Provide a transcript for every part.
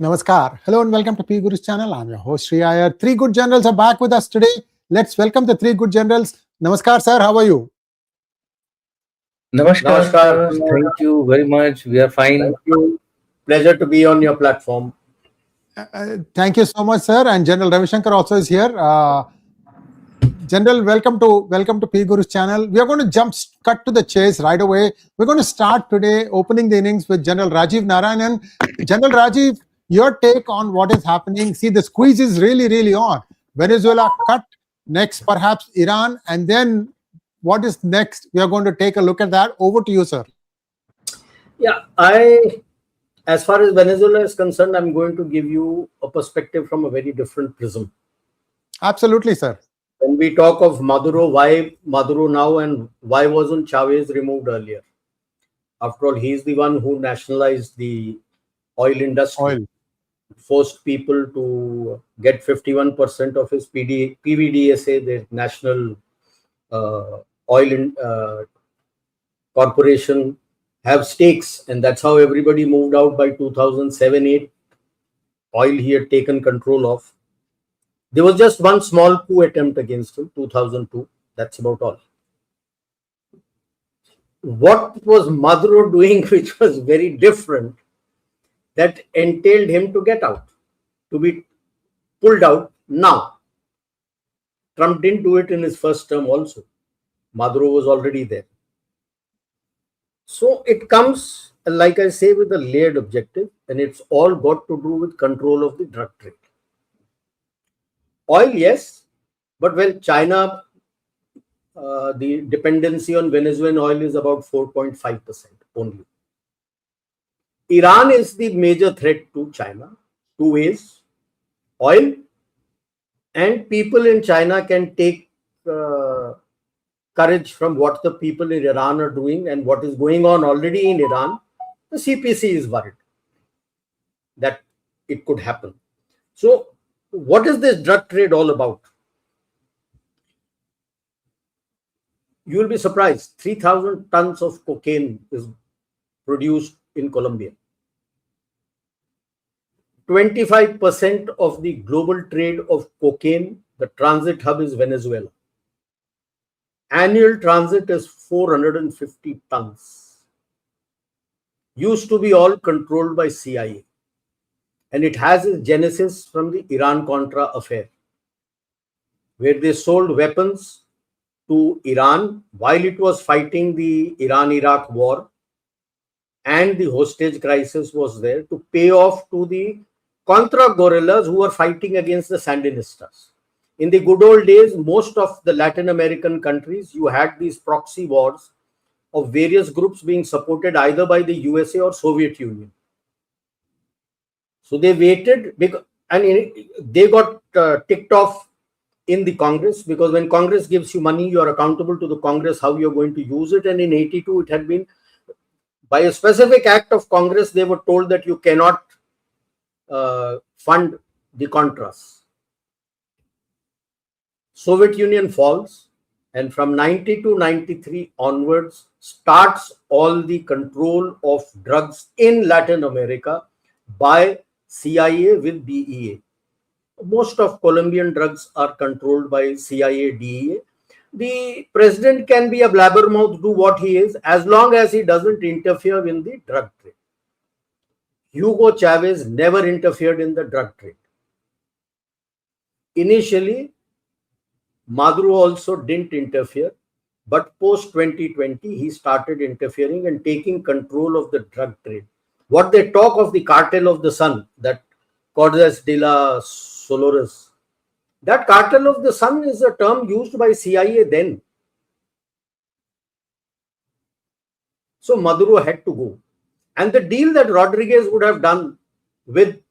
Namaskar. Hello and welcome to P Guru's channel. I'm your host Sri Iyer. Three good generals are back with us today. Let's welcome the three good generals. Namaskar, sir. How are you? Namaskar, Namaskar. thank you very much. We are fine. Thank you. Pleasure to be on your platform. Thank you so much, sir. And General Ravi Shankar also is here. General, welcome to P Guru's channel. We are going to cut to the chase right away. We're going to start today opening the innings with General Rajiv Narayanan. General Rajiv, your take on what is happening. See, the squeeze is really on. Venezuela cut, next perhaps Iran, and then what is next? We are going to take a look at that. Over to you, sir. Yeah, as far as Venezuela is concerned, I'm going to give you a perspective from a very different prism. Absolutely, sir. When we talk of Maduro, why Maduro now and why wasn't Chavez removed earlier? After all, he's the one who nationalized the oil industry, forced people to get 51% of his PVDSA, the national oil corporation, have stakes, and that's how everybody moved out by 2007-8. Oil he had taken control of. There was just one small coup attempt against him, 2002. That's about all. What was Maduro doing which was very different, that entailed him to get out, to be pulled out now? Trump didn't do it in his first term also. Maduro was already there. So it comes, like I say, with a layered objective, and it's all got to do with control of the drug trade. Oil, yes, but well, China, the dependency on Venezuelan oil is about 4.5% only. Iran is the major threat to China, two ways: oil, and people in China can take courage from what the people in Iran are doing and what is going on already in Iran. The CPC is worried that it could happen. So what is this drug trade all about? You will be surprised. 3,000 tons of cocaine is produced in Colombia. 25% of the global trade of cocaine, the transit hub is Venezuela. Annual transit is 450 tons. Used to be all controlled by CIA. And it has its genesis from the Iran-Contra affair, where they sold weapons to Iran while it was fighting the Iran-Iraq war, and the hostage crisis was there, to pay off to the Contra guerrillas who were fighting against the Sandinistas. In the good old days, most of the Latin American countries, you had these proxy wars of various groups being supported either by the USA or Soviet Union. So they waited, and they got ticked off in the Congress, because when Congress gives you money, you are accountable to the Congress how you're going to use it. And in 82, it had been, by a specific act of Congress, they were told that you cannot fund the Contras. Soviet Union falls, and from 90 to 93 onwards starts all the control of drugs in Latin America by CIA with DEA. Most of Colombian drugs are controlled by CIA, DEA. The president can be a blabbermouth, do what he is, as long as he doesn't interfere in the drug trade. Hugo Chavez never interfered in the drug trade. Initially, Maduro also didn't interfere, but post 2020, he started interfering and taking control of the drug trade. What they talk of the cartel of the sun, that Cordes de la Solores, that cartel of the sun is a term used by CIA then. So Maduro had to go. And the deal that Rodriguez would have done with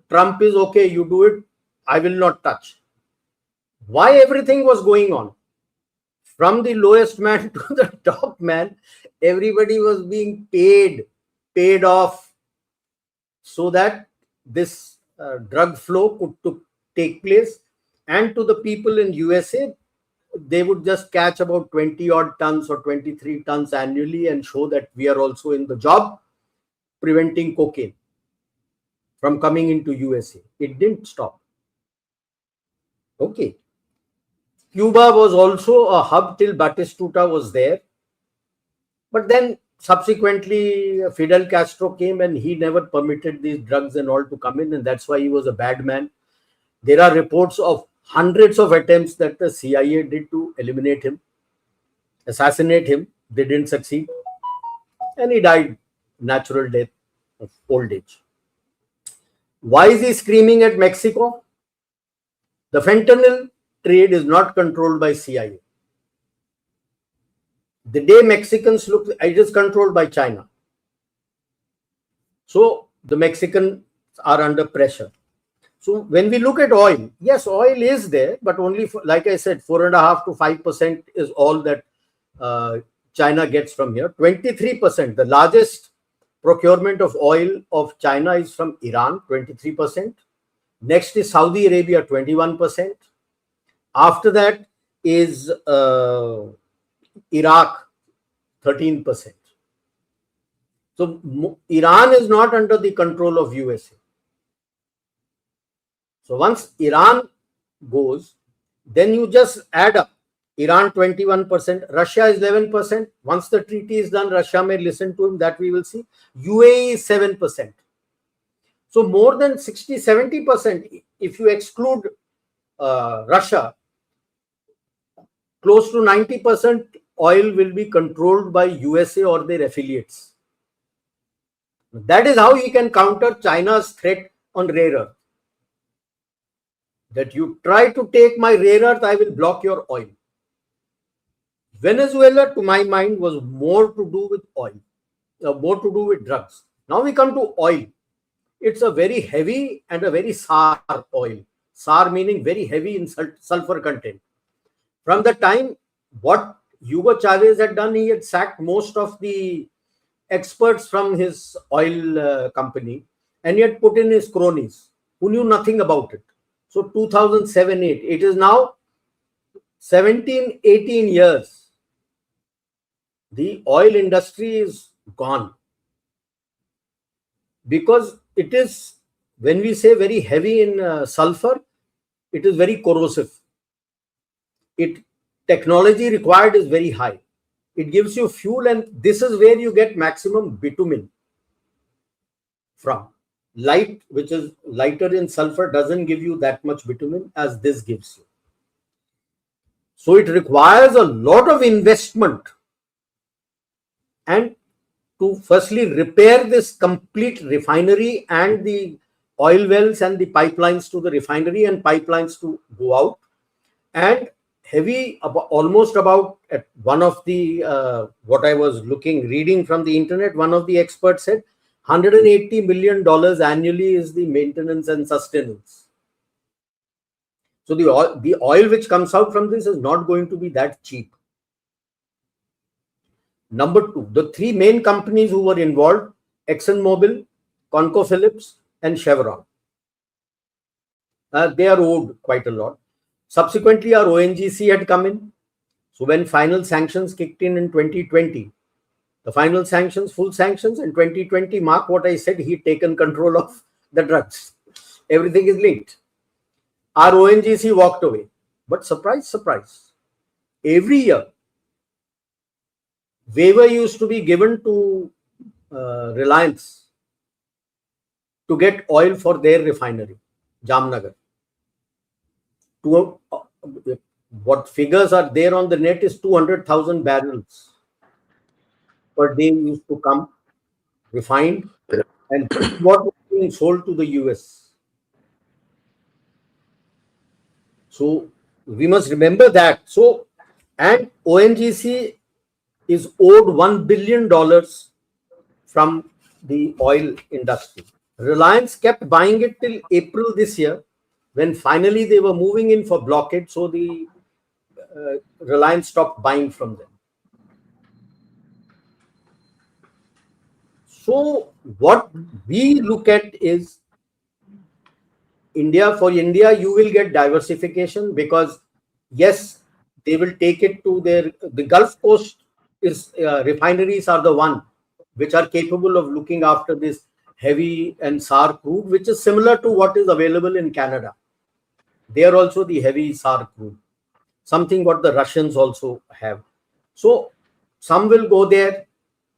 Trump is, okay, you do it, I will not touch. Why everything was going on? From the lowest man to the top man, everybody was being paid off, so that this drug flow could take place. And to the people in USA, they would just catch about 20 odd tons or 23 tons annually and show that we are also in the job preventing cocaine. from coming into USA. It didn't stop. Okay. Cuba was also a hub till Batistuta was there. But then subsequently Fidel Castro came and he never permitted these drugs and all to come in, and that's why he was a bad man. There are reports of hundreds of attempts that the CIA did to eliminate him, assassinate him. They didn't succeed, and he died natural death of old age. Why is he screaming at Mexico? The fentanyl trade is not controlled by CIA. The day Mexicans look, it is controlled by China. So the Mexicans are under pressure. So when we look at oil, yes, oil is there, but only, like I said, 4.5 to 5% is all that China gets from here. 23%, the largest procurement of oil of China is from Iran, 23%. Next is Saudi Arabia, 21%. After that is Iraq, 13%. So Iran is not under the control of USA. So once Iran goes, then you just add up. Iran 21%, Russia is 11%. Once the treaty is done, Russia may listen to him, that we will see. UAE is 7%. So more than 60-70%, if you exclude Russia, close to 90% oil will be controlled by USA or their affiliates. That is how you can counter China's threat on rare earth. That you try to take my rare earth, I will block your oil. Venezuela, to my mind, was more to do with oil, more to do with drugs. Now we come to oil. It's a very heavy and a very sour oil. Sour meaning very heavy in sulfur content. From the time what Hugo Chavez had done, he had sacked most of the experts from his oil company, and he had put in his cronies who knew nothing about it. So 2007-8, it is now 17-18 years. The oil industry is gone. Because it is, when we say very heavy in sulfur, it is very corrosive. Technology required is very high. It gives you fuel, and this is where you get maximum bitumen from. Light, which is lighter in sulfur, doesn't give you that much bitumen as this gives you. So it requires a lot of investment, and to firstly repair this complete refinery and the oil wells and the pipelines to the refinery and pipelines to go out, and heavy, almost about, at one of the what I was reading from the internet, one of the experts said $180 million annually is the maintenance and sustenance. So the oil which comes out from this is not going to be that cheap. Number two, the three main companies who were involved, ExxonMobil, ConocoPhillips, and Chevron. They are owed quite a lot. Subsequently, our ONGC had come in. So when final sanctions kicked in 2020, the final sanctions, full sanctions in 2020, mark what I said, he'd taken control of the drugs. Everything is linked. Our ONGC walked away. But surprise, surprise, every year, waiver used to be given to Reliance to get oil for their refinery, Jamnagar. What figures are there on the net is 200,000 barrels per day used to come, refined, and what was being sold to the US. So we must remember that. So, and ONGC is owed $1 billion from the oil industry. Reliance kept buying it till April this year, when finally they were moving in for blockade. So the Reliance stopped buying from them. So what we look at is India. For India, you will get diversification, because yes, they will take it to the Gulf Coast is refineries are the one which are capable of looking after this heavy and sour crude, which is similar to what is available in Canada. They are also the heavy sour crude, something what the Russians also have. So some will go there.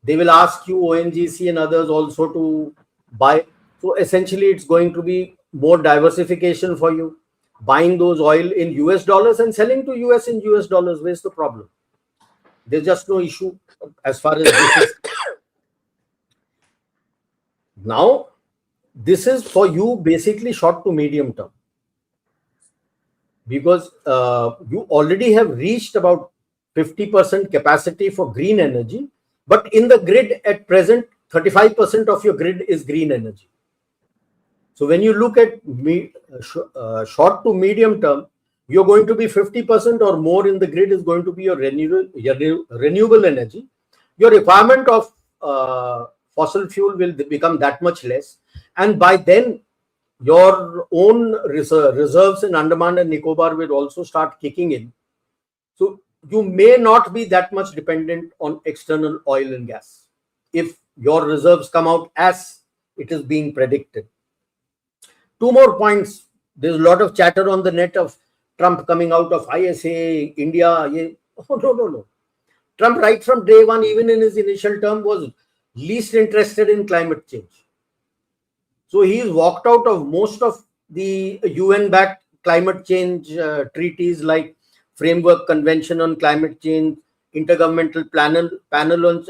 They will ask you, ONGC and others also, to buy. So essentially, it's going to be more diversification for you, buying those oil in US dollars and selling to US in US dollars. Where's the problem? There's just no issue as far as this is. Now, this is for you basically short to medium term, because you already have reached about 50% capacity for green energy, but in the grid at present, 35% of your grid is green energy. So when you look at short to medium term, you're going to be 50% or more in the grid is going to be your renewable energy. Your requirement of fossil fuel will become that much less. And by then, your own reserves in Andaman and Nicobar will also start kicking in. So you may not be that much dependent on external oil and gas if your reserves come out as it is being predicted. Two more points. There's a lot of chatter on the net of Trump coming out of ISA, India. Oh, no. Trump, right from day one, even in his initial term, was least interested in climate change. So he's walked out of most of the UN-backed climate change treaties like Framework Convention on Climate Change, Intergovernmental Panel on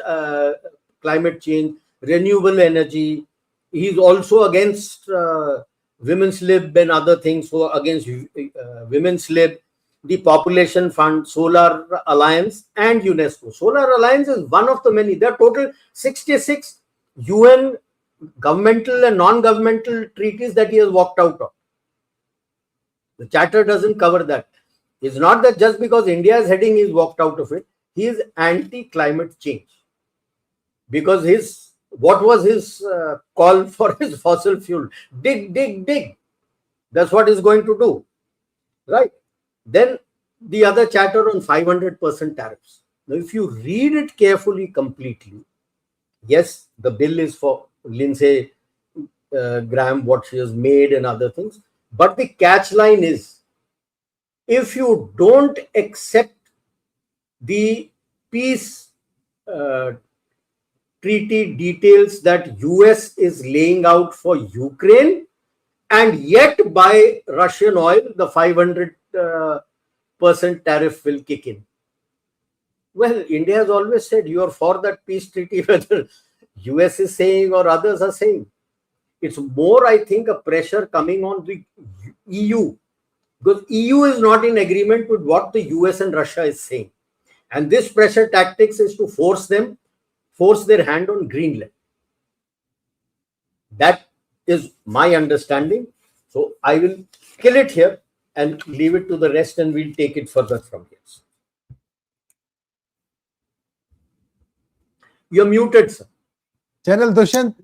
Climate Change, Renewable Energy. He's also against Women's Lib and other things, so against Women's Lib, the Population Fund, Solar Alliance, and UNESCO. Solar Alliance is one of the many. There are total 66 UN governmental and non-governmental treaties that he has walked out of. The charter doesn't cover that. It's not that just because India is heading, he's walked out of it. He is anti-climate change. Because what was his call for his fossil fuel? Dig. That's what he's going to do. Right? Then the other chatter on 500% tariffs. Now, if you read it carefully, completely, yes, the bill is for Lindsey Graham, what she has made and other things. But the catch line is, if you don't accept the peace treaty details that US is laying out for Ukraine, and yet buy Russian oil, the 500% tariff will kick in. Well, India has always said you are for that peace treaty, whether US is saying or others are saying. It's more, I think, a pressure coming on the EU, because EU is not in agreement with what the US and Russia is saying. And this pressure tactics is to force their hand on Greenland. That is my understanding. So I will kill it here and leave it to the rest, and we'll take it further from here. You're muted, sir. General Dushyant,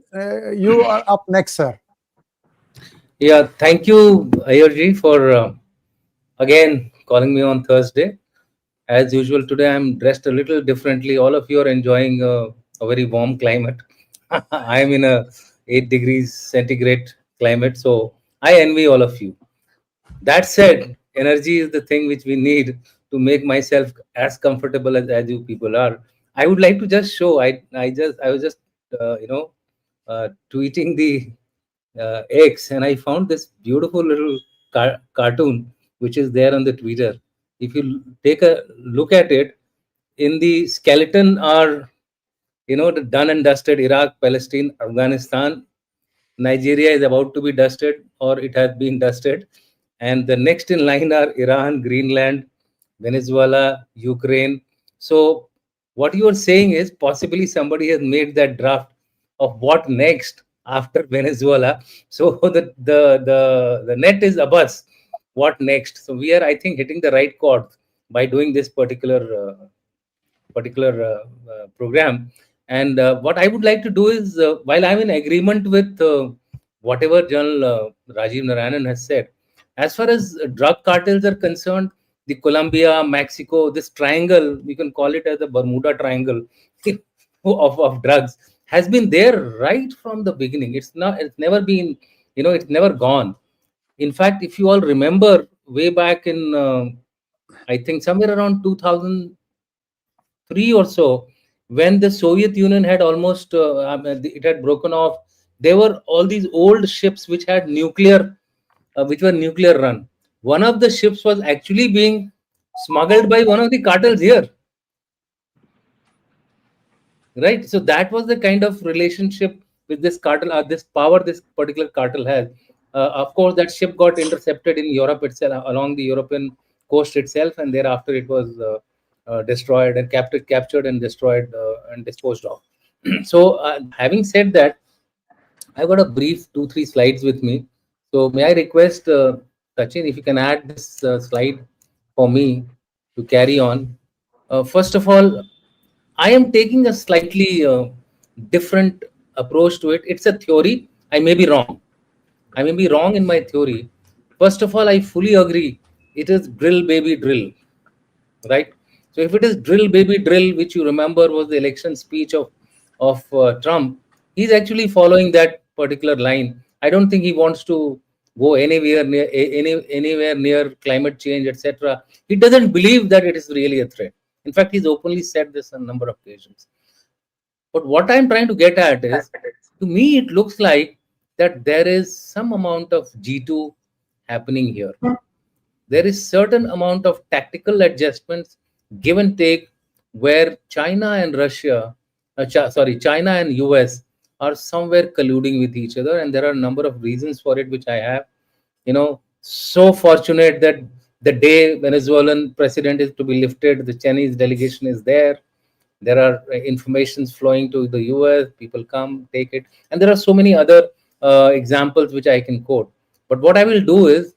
you are up next, sir. Yeah, thank you, Ayurji, for again calling me on Thursday. As usual, today I'm dressed a little differently. All of you are enjoying a very warm climate. I'm in a 8 degrees centigrade climate, so I envy all of you. That said, energy is the thing which we need to make myself as comfortable as you people are. I would like to just show. I was just tweeting the X, and I found this beautiful little cartoon which is there on the Twitter. If you take a look at it, in the skeleton are the done and dusted Iraq, Palestine, Afghanistan. Nigeria is about to be dusted, or it has been dusted. And the next in line are Iran, Greenland, Venezuela, Ukraine. So what you are saying is possibly somebody has made that draft of what next after Venezuela. So the net is abuzz. What next? So we are, I think, hitting the right chord by doing this particular program. And what I would like to do is, while I'm in agreement with whatever General Rajiv Narayanan has said, as far as drug cartels are concerned, the Colombia, Mexico, this triangle, we can call it as the Bermuda Triangle of drugs. has been there right from the beginning. It's never been, it's never gone. In fact, if you all remember, way back in I think somewhere around 2003 or so, when the Soviet Union had almost it had broken off, there were all these old ships which had nuclear, which were nuclear run. One of the ships was actually being smuggled by one of the cartels here, right? So that was the kind of relationship with this cartel, this power this particular cartel has. Of course, that ship got intercepted in Europe itself, along the European coast itself, and thereafter it was destroyed and captured and destroyed and disposed of. So having said that, I've got a brief 2-3 slides with me. So may I request Sachin, if you can add this slide for me to carry on. First of all, I am taking a slightly different approach to it. It's a theory. I may be wrong. I may be wrong in my theory. First of all, I fully agree. It is drill, baby, drill, right? So if it is drill, baby, drill, which you remember was the election speech of Trump, he's actually following that particular line. I don't think he wants to go anywhere near climate change, etc. He doesn't believe that it is really a threat. In fact, he's openly said this on a number of occasions. But what I'm trying to get at is, to me, it looks like that there is some amount of G2 happening here. There is certain amount of tactical adjustments, give and take, where China and China and US are somewhere colluding with each other, and there are a number of reasons for it, which I have. So fortunate that the day Venezuelan president is to be lifted, the Chinese delegation is there. There are informations flowing to the US, people come, take it, and there are so many other examples which I can quote. But what I will do is,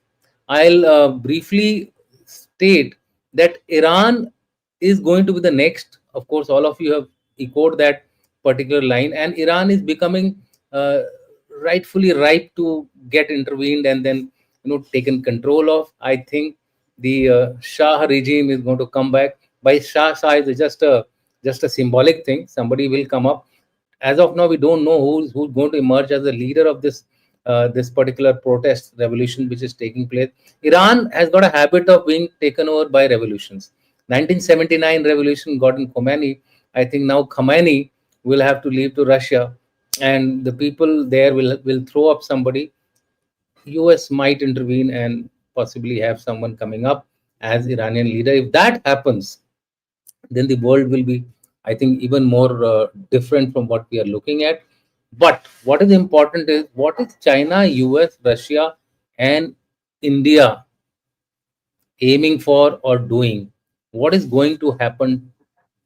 I'll briefly state that Iran is going to be the next. Of course, all of you have echoed that particular line, and Iran is becoming rightfully ripe to get intervened and then taken control of. I think the Shah regime is going to come back. By Shah is just a symbolic thing. Somebody will come up. As of now, we don't know who's going to emerge as the leader of this particular protest revolution which is taking place. Iran has got a habit of being taken over by revolutions. 1979 revolution got in Khomeini. I think now Khomeini will have to leave to Russia, and the people there will throw up somebody. US might intervene and possibly have someone coming up as Iranian leader. If that happens, then the world will be, I think, even more different from what we are looking at. But what is important is, what is China, US, Russia, and India aiming for or doing? What is going to happen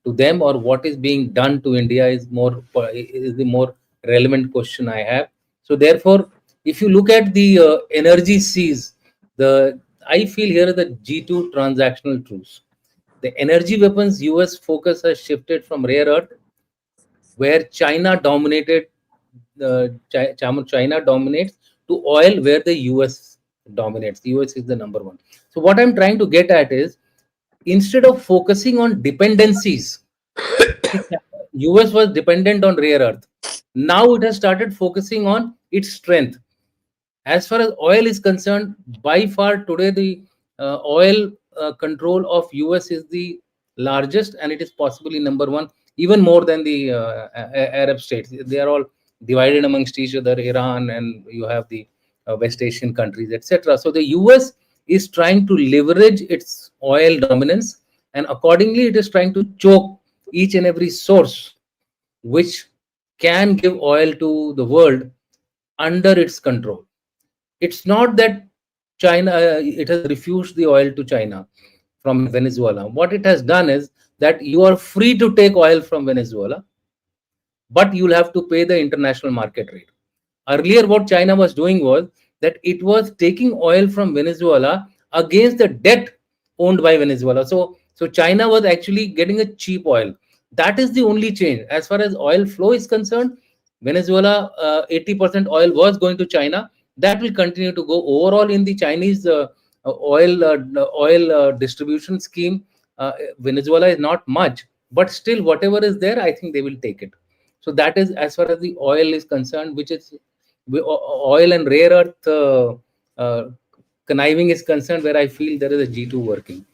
to them, or what is being done to India is the more relevant question I have. So therefore, if you look at the energy seas, I feel here the G2 transactional truce. The energy weapons US focus has shifted from rare earth, where China dominated. China dominates, to oil, where the US dominates. The US is the number one. So what I'm trying to get at is, instead of focusing on dependencies, US was dependent on rare earth. Now it has started focusing on its strength. As far as oil is concerned, by far today the oil control of US is the largest, and it is possibly number one, even more than the Arab states. They are all divided amongst each other, Iran, and you have the West Asian countries, etc. So the US is trying to leverage its oil dominance, and accordingly it is trying to choke each and every source which can give oil to the world under its control. It's not that China, it has refused the oil to China from Venezuela. What it has done is that you are free to take oil from Venezuela, but you'll have to pay the international market rate. Earlier, what China was doing was that it was taking oil from Venezuela against the debt owned by Venezuela. So China was actually getting a cheap oil. That is the only change. As far as oil flow is concerned, Venezuela, 80% oil was going to China. That will continue to go. Overall, in the Chinese oil distribution scheme, Venezuela is not much, but still, whatever is there, I think they will take it. So that is as far as the oil is concerned, which is oil and rare earth uh, conniving is concerned, where I feel there is a G2 working.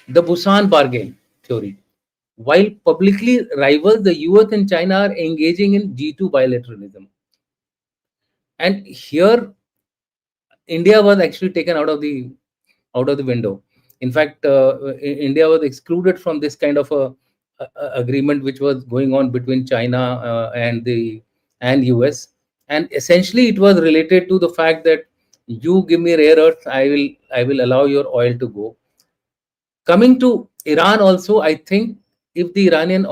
The Busan bargain theory. While publicly rivals, the US and China are engaging in G2 bilateralism. And here, India was actually taken out of the window. In fact, India was excluded from this kind of a agreement which was going on between China and US, and essentially it was related to the fact that you give me rare earth, I will allow your oil to go. Coming to Iran also, I think if the Iranian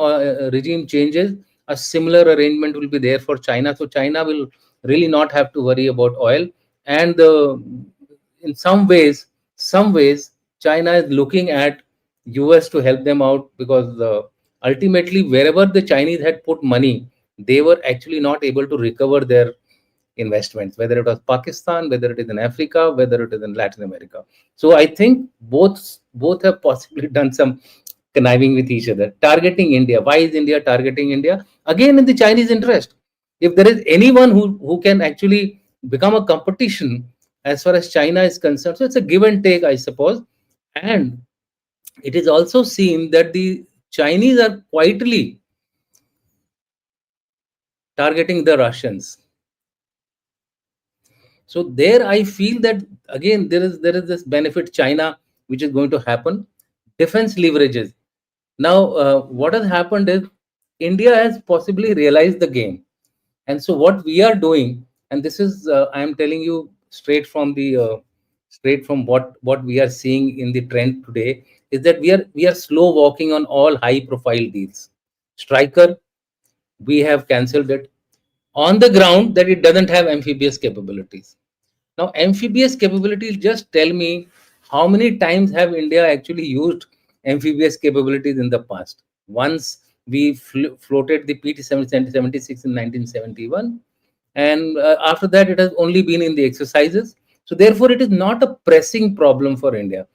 regime changes, a similar arrangement will be there for China. So China will really not have to worry about oil. And in some ways, China is looking at US to help them out, because ultimately wherever the Chinese had put money, they were actually not able to recover their investments, whether it was Pakistan, whether it is in Africa, whether it is in Latin America. So I think both have possibly done some conniving with each other, targeting India. Why is India targeting India? Again, in the Chinese interest. If there is anyone who can actually become a competition as far as China is concerned, so it's a give and take, I suppose. And it is also seen that the Chinese are quietly targeting the Russians. So there I feel that again there is this benefit China which is going to happen. Defense leverages. Now what has happened is India has possibly realized the game, and so what we are doing, and this is I am telling you straight from what we are seeing in the trend today, is that we are slow walking on all high profile deals. Striker, we have cancelled it on the ground that it doesn't have amphibious capabilities. Now, amphibious capabilities, just tell me how many times have India actually used amphibious capabilities in the past? Once we floated the PT-76 in 1971, and after that it has only been in the exercises. So therefore, it is not a pressing problem for India.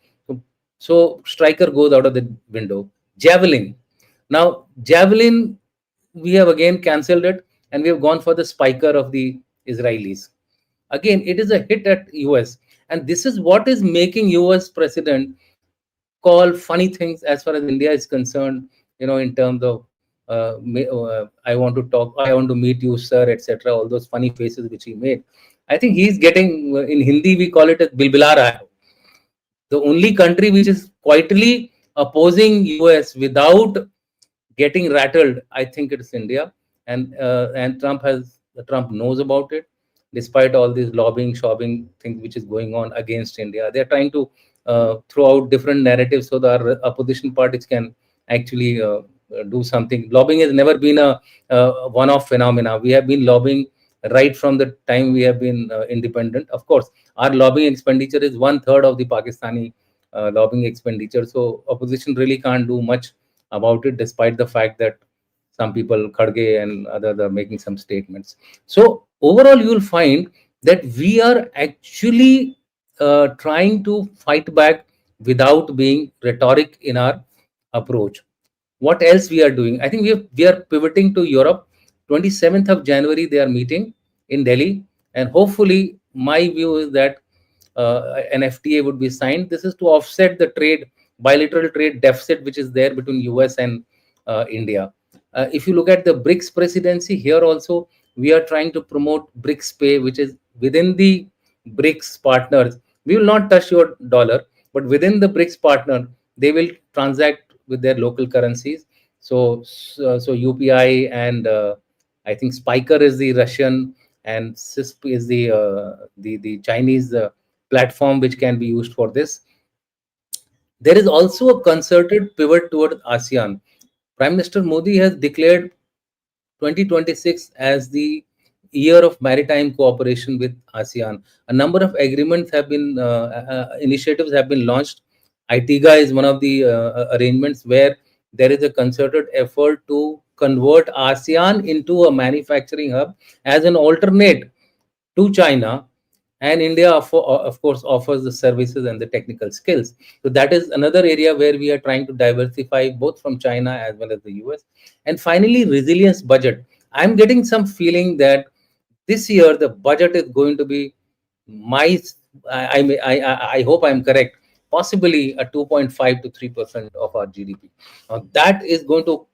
So Striker goes out of the window. Javelin. Now, Javelin, we have again cancelled it, and we have gone for the Spiker of the Israelis. Again, it is a hit at US, and this is what is making US president call funny things as far as India is concerned, in terms of I want to talk, I want to meet you, sir, etc., all those funny faces which he made. I think he's getting, in Hindi we call it as bilbila raha hai. The only country which is quietly opposing US without getting rattled, I think it's India. And Trump knows about it, despite all these lobbying, shopping things which is going on against India. They're trying to throw out different narratives so the opposition parties can actually do something. Lobbying has never been a one-off phenomena. We have been lobbying right from the time we have been independent. Of course, our lobbying expenditure is 1/3 of the Pakistani lobbying expenditure. So opposition really can't do much about it, despite the fact that some people, Kharge and others, are making some statements. So overall, you will find that we are actually trying to fight back without being rhetoric in our approach. What else we are doing? I think we are pivoting to Europe. 27th of January, they are meeting in Delhi, and hopefully, my view is that an FTA would be signed. This is to offset the bilateral trade deficit which is there between US and India. If you look at the BRICS presidency, here also we are trying to promote BRICS Pay, which is within the BRICS partners. We will not touch your dollar, but within the BRICS partner, they will transact with their local currencies. So UPI and I think Spiker is the Russian, and CISP is the Chinese platform which can be used for this. There is also a concerted pivot toward ASEAN. Prime Minister Modi has declared 2026 as the year of maritime cooperation with ASEAN. A number of agreements have been, initiatives have been launched. ITIGA is one of the arrangements where there is a concerted effort to convert ASEAN into a manufacturing hub as an alternate to China, and India, of course, offers the services and the technical skills. So that is another area where we are trying to diversify both from China as well as the US. And finally, resilience budget. I'm getting some feeling that this year the budget is going to be my I hope I'm correct, possibly a 2.5 to 3% of our GDP. Now that is going to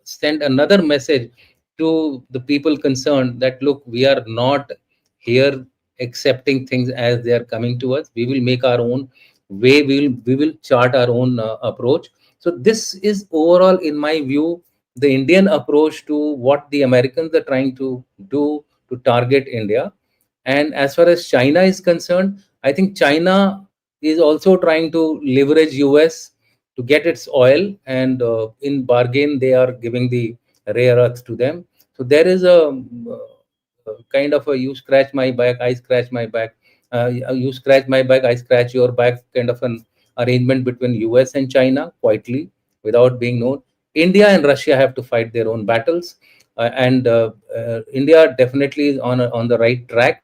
send another message to the people concerned that look, we are not here accepting things as they are coming to us. We will make our own way. We will chart our own approach. So this is overall, in my view, the Indian approach to what the Americans are trying to do to target India. And as far as China is concerned, I think China is also trying to leverage US to get its oil, and in bargain they are giving the rare earths to them. So there is kind of a you scratch my back, I scratch my back, you scratch my back, I scratch your back kind of an arrangement between US and China quietly without being known. India and Russia have to fight their own battles, and India definitely is on the right track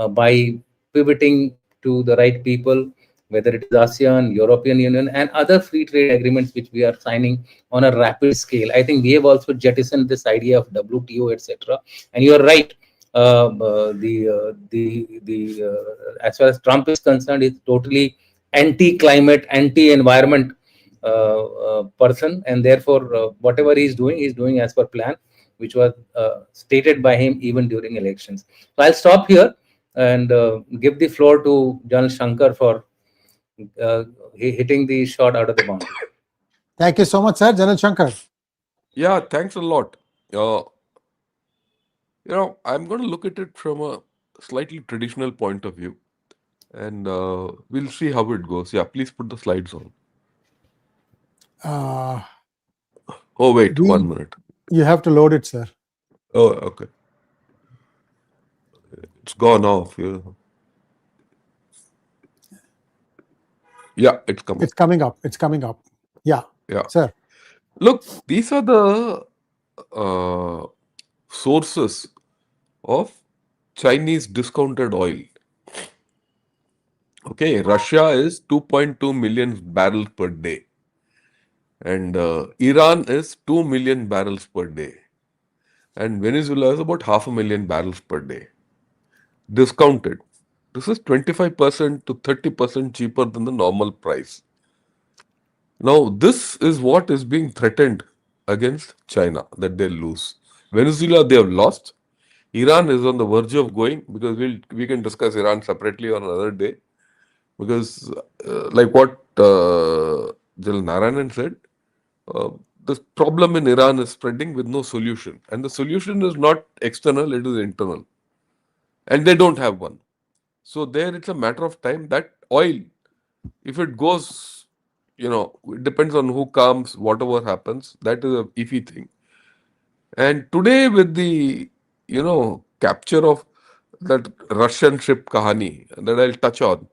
by pivoting to the right people, whether it is ASEAN, European Union, and other free trade agreements which we are signing on a rapid scale. I think we have also jettisoned this idea of WTO, etc. And you are right. As far as Trump is concerned, is totally anti-climate, anti-environment person, and therefore whatever he's doing as per plan, which was stated by him even during elections. So I'll stop here and give the floor to General Shankar for hitting the shot out of the boundary. Thank you so much, sir. General Shankar. Yeah, thanks a lot. I'm going to look at it from a slightly traditional point of view, and we'll see how it goes. Yeah, please put the slides on. Uh, Oh, wait, we- 1 minute. you have to load it, sir. Oh, okay. It's gone off. Yeah, it's coming. It's coming up. It's coming up. Yeah, Yeah. sir. Look, these are the sources of Chinese discounted oil. Okay, Russia is 2.2 million barrels per day, and Iran is 2 million barrels per day, and Venezuela is about 500,000 barrels per day. Discounted. This is 25% to 30% cheaper than the normal price. Now, this is what is being threatened against China, that they'll lose. Venezuela, they have lost. Iran is on the verge of going, because we can discuss Iran separately on another day. Because, like what General Narayanan said, the problem in Iran is spreading with no solution. And the solution is not external, it is internal. And they don't have one. So there it's a matter of time that oil, if it goes, it depends on who comes, whatever happens, that is a iffy thing. And today with the, capture of that Russian ship Kahani that I'll touch on,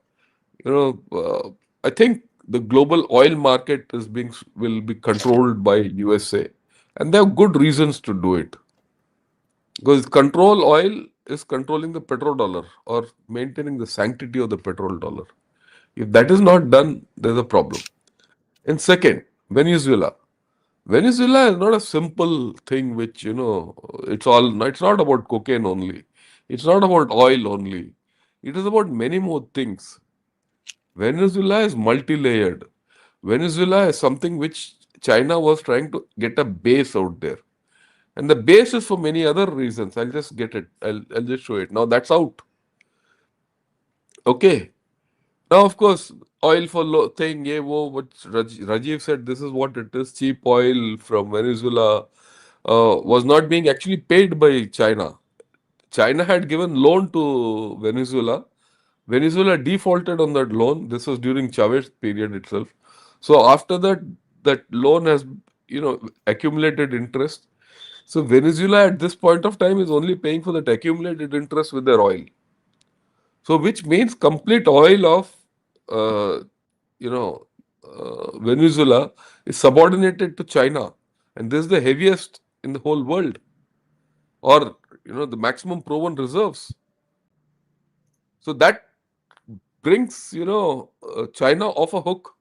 I think the global oil market will be controlled by USA, and they have good reasons to do it, because control oil is controlling the petrodollar or maintaining the sanctity of the petrodollar. If that is not done, there's a problem. And second, Venezuela. Venezuela is not a simple thing which, it's not about cocaine only. It's not about oil only. It is about many more things. Venezuela is multi-layered. Venezuela is something which China was trying to get a base out there. And the base is for many other reasons. I'll just get it. I'll just show it. Now that's out. Okay. Now, of course, oil for thing, what Rajiv said, this is what it is. Cheap oil from Venezuela was not being actually paid by China. China had given loan to Venezuela. Venezuela defaulted on that loan. This was during Chavez period itself. So after that, that loan has, accumulated interest. So Venezuela at this point of time is only paying for that accumulated interest with their oil. So which means complete oil of, uh, Venezuela is subordinated to China. And this is the heaviest in the whole world, or, the maximum proven reserves. So that brings, China off a hook.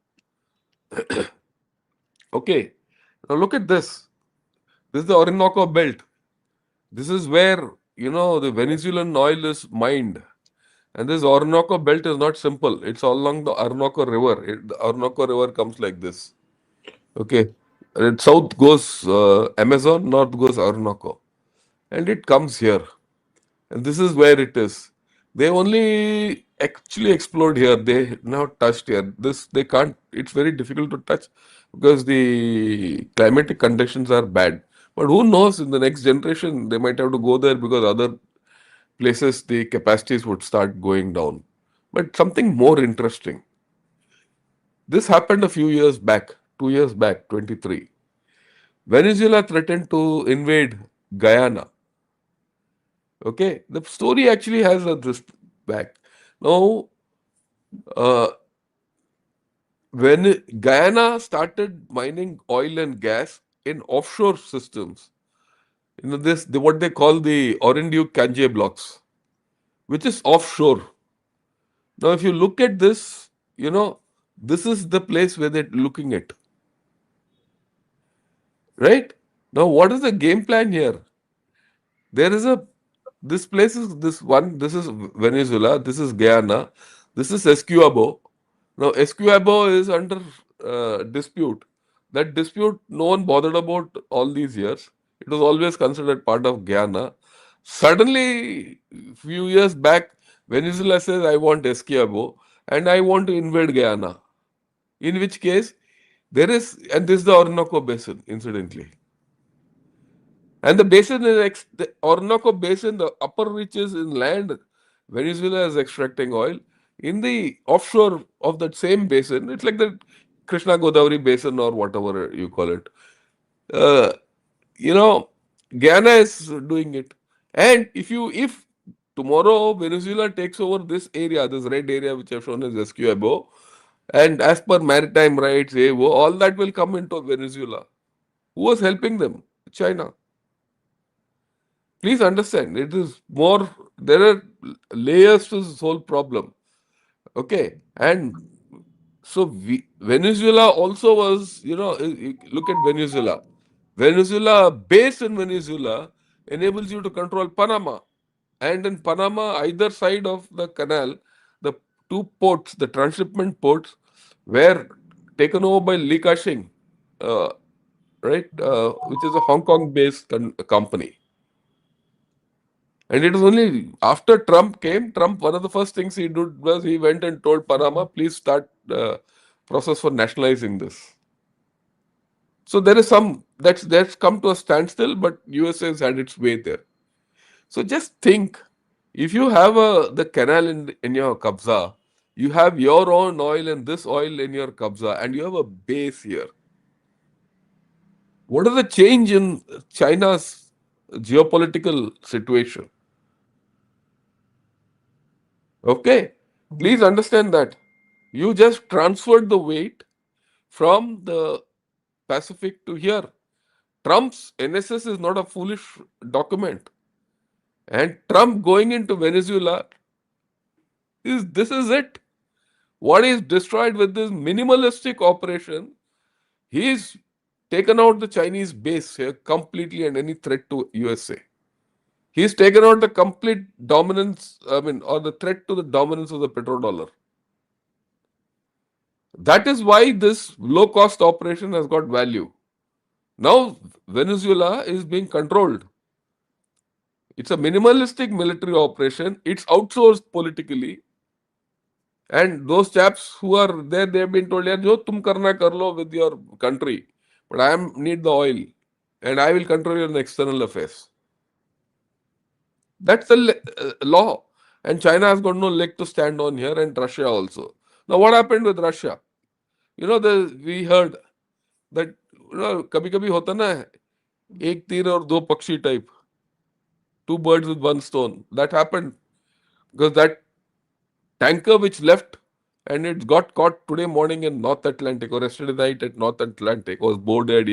Okay. Now look at this. This is the Orinoco belt. This is where, the Venezuelan oil is mined. And this Orinoco belt is not simple. It's all along the Orinoco River. The Orinoco River comes like this. Okay. And south goes Amazon, north goes Orinoco. And it comes here. And this is where it is. They only actually explored here. They not touched here. This they can't. It's very difficult to touch because the climatic conditions are bad. But who knows? In the next generation, they might have to go there because other places the capacities would start going down. But something more interesting. This happened a few years back. 2 years back, 23. Venezuela threatened to invade Guyana. Okay, the story actually has this back. Now, uh, when Guyana started mining oil and gas in offshore systems, what they call the Orinduque Kanje blocks, which is offshore. Now, if you look at this, this is the place where they're looking at, right? Now, what is the game plan here? There is this place is this is Venezuela, this is Guyana, this is Esquiabo. Now, Esquiabo is under dispute. That dispute, no one bothered about all these years. It was always considered part of Guyana. Suddenly, few years back, Venezuela says, I want Esquiabo and I want to invade Guyana. In which case, and this is the Orinoco Basin, incidentally. And the basin is the Orinoco Basin, the upper reaches in land, Venezuela is extracting oil. In the offshore of that same basin, it's like the Krishna Godavari Basin or whatever you call it. Uh, you know, Guyana is doing it. And if tomorrow Venezuela takes over this area, this red area which I've shown as Esquiabo, and as per maritime rights, all that will come into Venezuela. Who was helping them? China. Please understand, it is more, there are layers to this whole problem. Okay. And so Venezuela also was, look at Venezuela. Venezuela, base in Venezuela enables you to control Panama. And in Panama, either side of the canal, the two ports, the transshipment ports, were taken over by Li Ka-shing, uh, right, which is a Hong Kong-based company. And it was only after Trump came, one of the first things he did was he went and told Panama, please start process for nationalizing this. So there is that's come to a standstill, but USA has had its way there. So just think, if you have the canal in your kabza, you have your own oil and this oil in your kabza, and you have a base here. What is the change in China's geopolitical situation? Okay, please understand that you just transferred the weight from the Pacific to here. Trump's NSS is not a foolish document, and Trump going into Venezuela this is it. What is destroyed with this minimalistic operation? He's taken out the Chinese base here completely and any threat to USA. He's taken out the complete dominance, or the threat to the dominance of the petrodollar. That is why this low cost operation has got value. Now, Venezuela is being controlled. It's a minimalistic military operation. It's outsourced politically. And those chaps who are there, they've been told, "Yeah, jo tum karna kar lo with your country, but I need the oil, and I will control your external affairs." That's the law. And China has got no leg to stand on here, and Russia also. Now, what happened with Russia? We heard that कभी कभी होता ना एक तीर और दो पक्षी type, two birds with one stone. That happened because that tanker which left and it got caught today morning in North Atlantic or yesterday night at North Atlantic was boarded.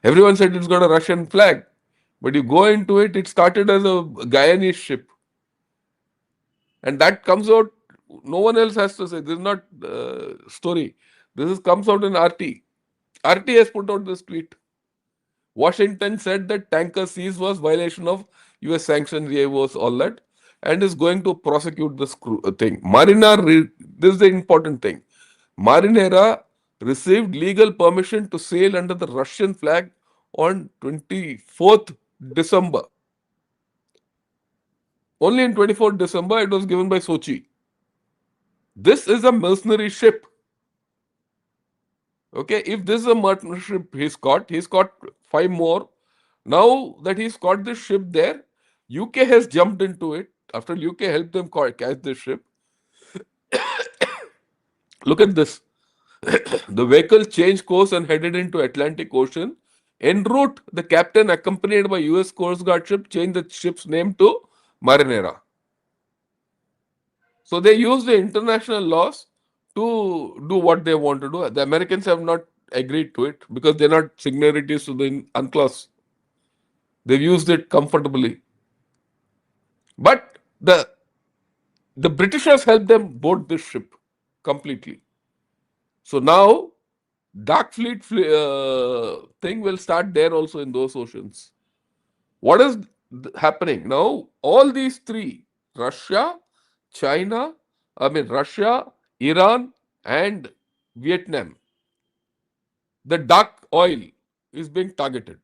Everyone said it's got a Russian flag, but you go into it, it started as a Guyanese ship, and that comes out. No one else has to say. This is not story. Comes out in RT. RT has put out this tweet. Washington said that tanker seize was violation of US sanctions, was all that, and is going to prosecute this thing. This is the important thing. Marinera received legal permission to sail under the Russian flag on 24th December. Only in 24th December it was given by Sochi. This is a mercenary ship. Okay, if this is a mercenary ship he's caught 5 more. Now that he's caught this ship there, UK has jumped into it. After UK helped them catch this ship. Look at this. The vehicle changed course and headed into Atlantic Ocean. En route, the captain, accompanied by US Coast Guard ship, changed the ship's name to Marinera. So they use the international laws to do what they want to do. The Americans have not agreed to it because they're not signatories to the UNCLOS. They've used it comfortably. But the Britishers helped them board this ship completely. So now dark fleet thing will start there also in those oceans. What is happening now? All these three, Russia, Russia, Iran, and Vietnam, the dark oil is being targeted.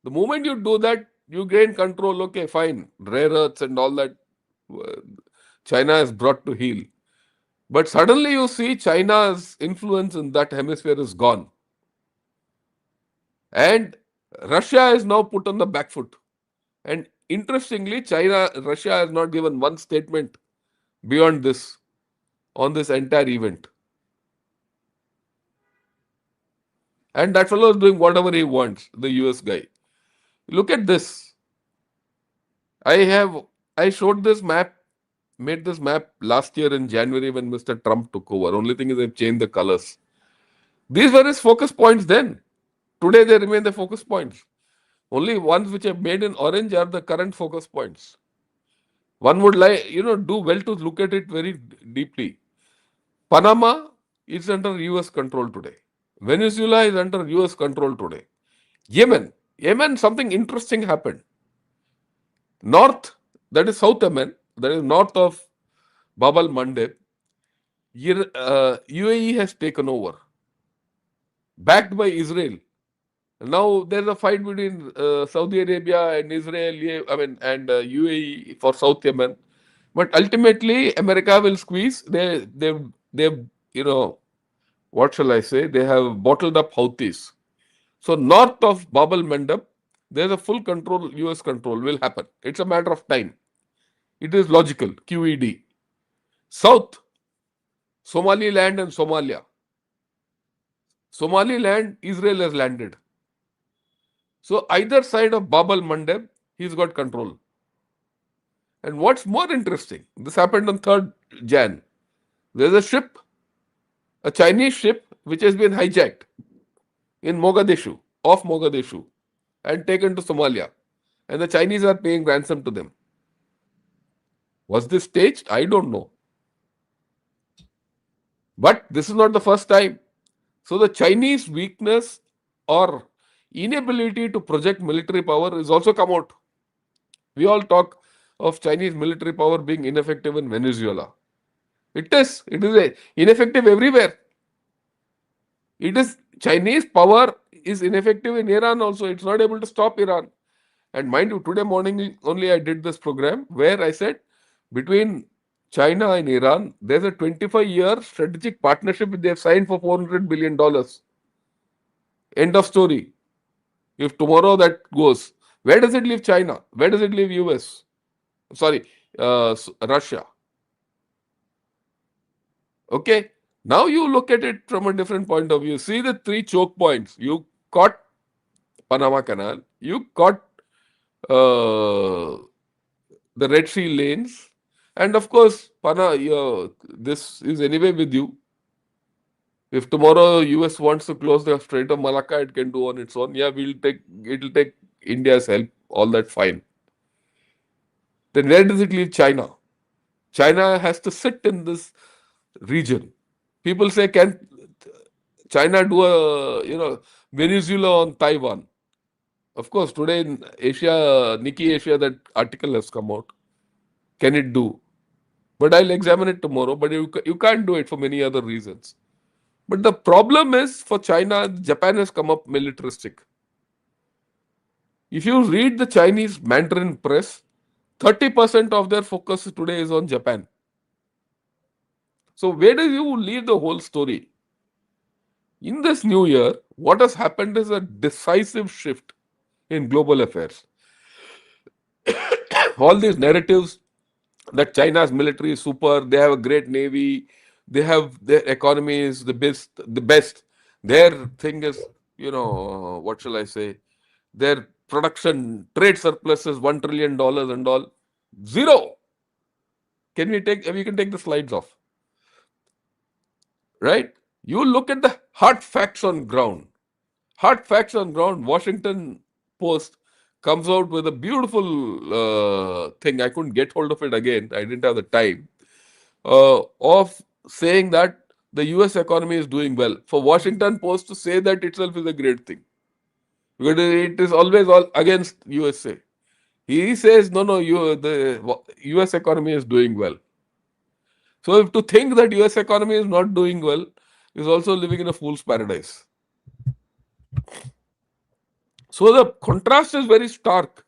The moment you do that, you gain control. Okay, fine, rare earths and all that China has brought to heel. But suddenly you see China's influence in that hemisphere is gone. And Russia is now put on the back foot. And interestingly, Russia has not given one statement beyond this on this entire event. And that fellow is doing whatever he wants, the US guy. Look at this. I showed this map, made this map last year in January when Mr. Trump took over. Only thing is they've changed the colors. These were his focus points then. Today they remain the focus points. Only ones which are made in orange are the current focus points. One would do well to look at it very deeply. Panama is under US control today. Venezuela is under US control today. Yemen, something interesting happened. North, that is South Yemen, that is north of Bab al Mandeb, UAE has taken over, backed by Israel. Now there's a fight between Saudi Arabia and Israel, and UAE for South Yemen. But ultimately, America will squeeze. They've what shall I say? They have bottled up Houthis. So north of Bab al Mandeb, there's a full control, US control will happen. It's a matter of time. It is logical, QED. South, Somaliland and Somalia. Somaliland, Israel has landed. So either side of Bab al Mandeb, he's got control. And what's more interesting, this happened on 3rd Jan. There's a ship, a Chinese ship, which has been hijacked in Mogadishu, off Mogadishu, and taken to Somalia. And the Chinese are paying ransom to them. Was this staged? I don't know. But this is not the first time. So the Chinese weakness or inability to project military power is also come out. We all talk of Chinese military power being ineffective in Venezuela. It is ineffective everywhere. Chinese power is ineffective in Iran also. It's not able to stop Iran. And mind you, today morning only I did this program where I said between China and Iran, there's a 25-year strategic partnership they have signed for $400 billion. End of story. If tomorrow that goes, where does it leave China? Where does it leave US? Russia. Okay. Now you look at it from a different point of view. See the 3 choke points. You caught Panama Canal. You caught the Red Sea lanes. And of course, this is anyway with you. If tomorrow US wants to close the Strait of Malacca, it can do on its own. Yeah, it'll take India's help. All that fine. Then where does it leave China? China has to sit in this region. People say, can China do Venezuela on Taiwan? Of course, today in Asia, Nikkei Asia, that article has come out. Can it do? But I'll examine it tomorrow. But you can't do it for many other reasons. But the problem is for China, Japan has come up militaristic. If you read the Chinese Mandarin press, 30% of their focus today is on Japan. So where do you leave the whole story? In this new year, what has happened is a decisive shift in global affairs. All these narratives that China's military is super, they have a great navy, they have their economy is the best. Their thing is, what shall I say? Their production trade surplus is $1 trillion and all. Zero. We can take the slides off. Right? You look at the hard facts on ground. Hard facts on ground. Washington Post comes out with a beautiful thing. I couldn't get hold of it again. I didn't have the time. Of saying that the US economy is doing well. For Washington Post to say that itself is a great thing. Because it is always all against USA. He says, no, the US economy is doing well. So if to think that US economy is not doing well is also living in a fool's paradise. So the contrast is very stark.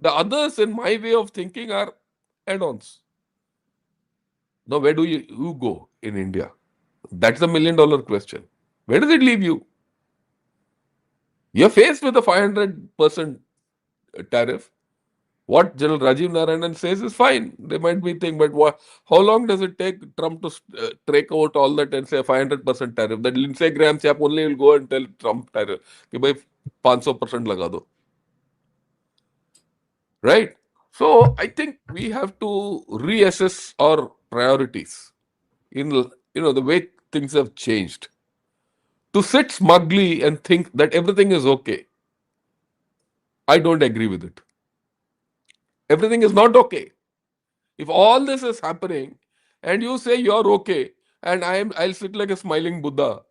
The others, in my way of thinking, are add-ons. Now, where do you go in India? That's the $1 million question. Where does it leave you? You're faced with a 500% tariff. What General Rajiv Narayanan says is fine. They might be thinking, but how long does it take Trump to take out all that and say 500% tariff? That Lindsey Graham chap only will go and tell Trump tariff, कि भाई 500% लगा दो. Right? So I think we have to reassess our priorities in the way things have changed. To sit smugly and think that everything is okay, I don't agree with it. Everything is not okay. If all this is happening and you say you're okay and I'll sit like a smiling Buddha,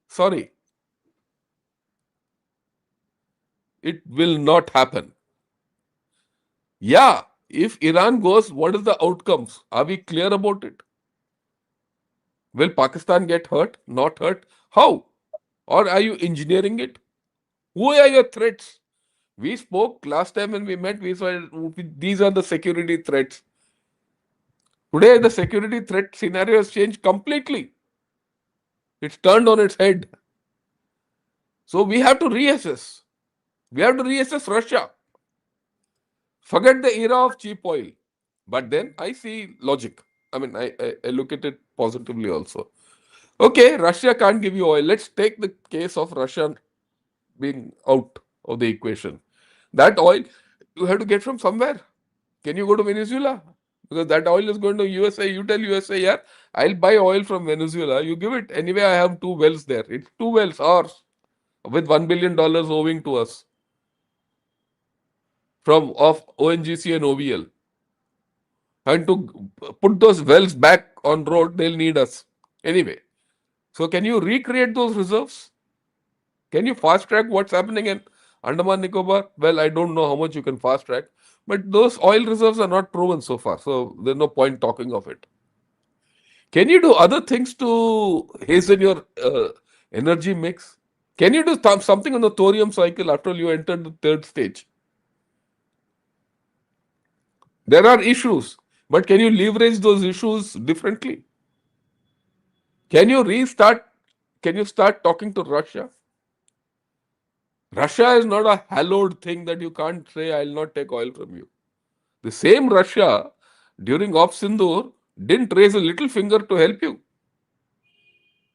sorry, it will not happen. Yeah, if Iran goes, what is the outcomes? Are we clear about it? Will Pakistan get hurt? Not hurt? How? Or are you engineering it? Who are your threats? We spoke last time when we met, we said these are the security threats. Today, the security threat scenario has changed completely. It's turned on its head. So we have to reassess. We have to reassess Russia. Forget the era of cheap oil. But then I see logic. I mean, I look at it positively also. Okay, Russia can't give you oil. Let's take the case of Russia being out of the equation. That oil you have to get from somewhere. Can you go to Venezuela? Because that oil is going to USA. You tell USA, yeah, I'll buy oil from Venezuela. You give it. Anyway, I have 2 wells there. It's 2 wells, ours, with $1 billion owing to us of ONGC and OVL. And to put those wells back on road, they'll need us. Anyway, so can you recreate those reserves? Can you fast track what's happening in Andaman Nicobar? Well, I don't know how much you can fast track, but those oil reserves are not proven so far, so there's no point talking of it. Can you do other things to hasten your energy mix? Can you do something on the thorium cycle after you entered the third stage? There are issues, but can you leverage those issues differently? Can you start talking to Russia? Russia is not a hallowed thing that you can't say, I'll not take oil from you. The same Russia during Op Sindoor didn't raise a little finger to help you.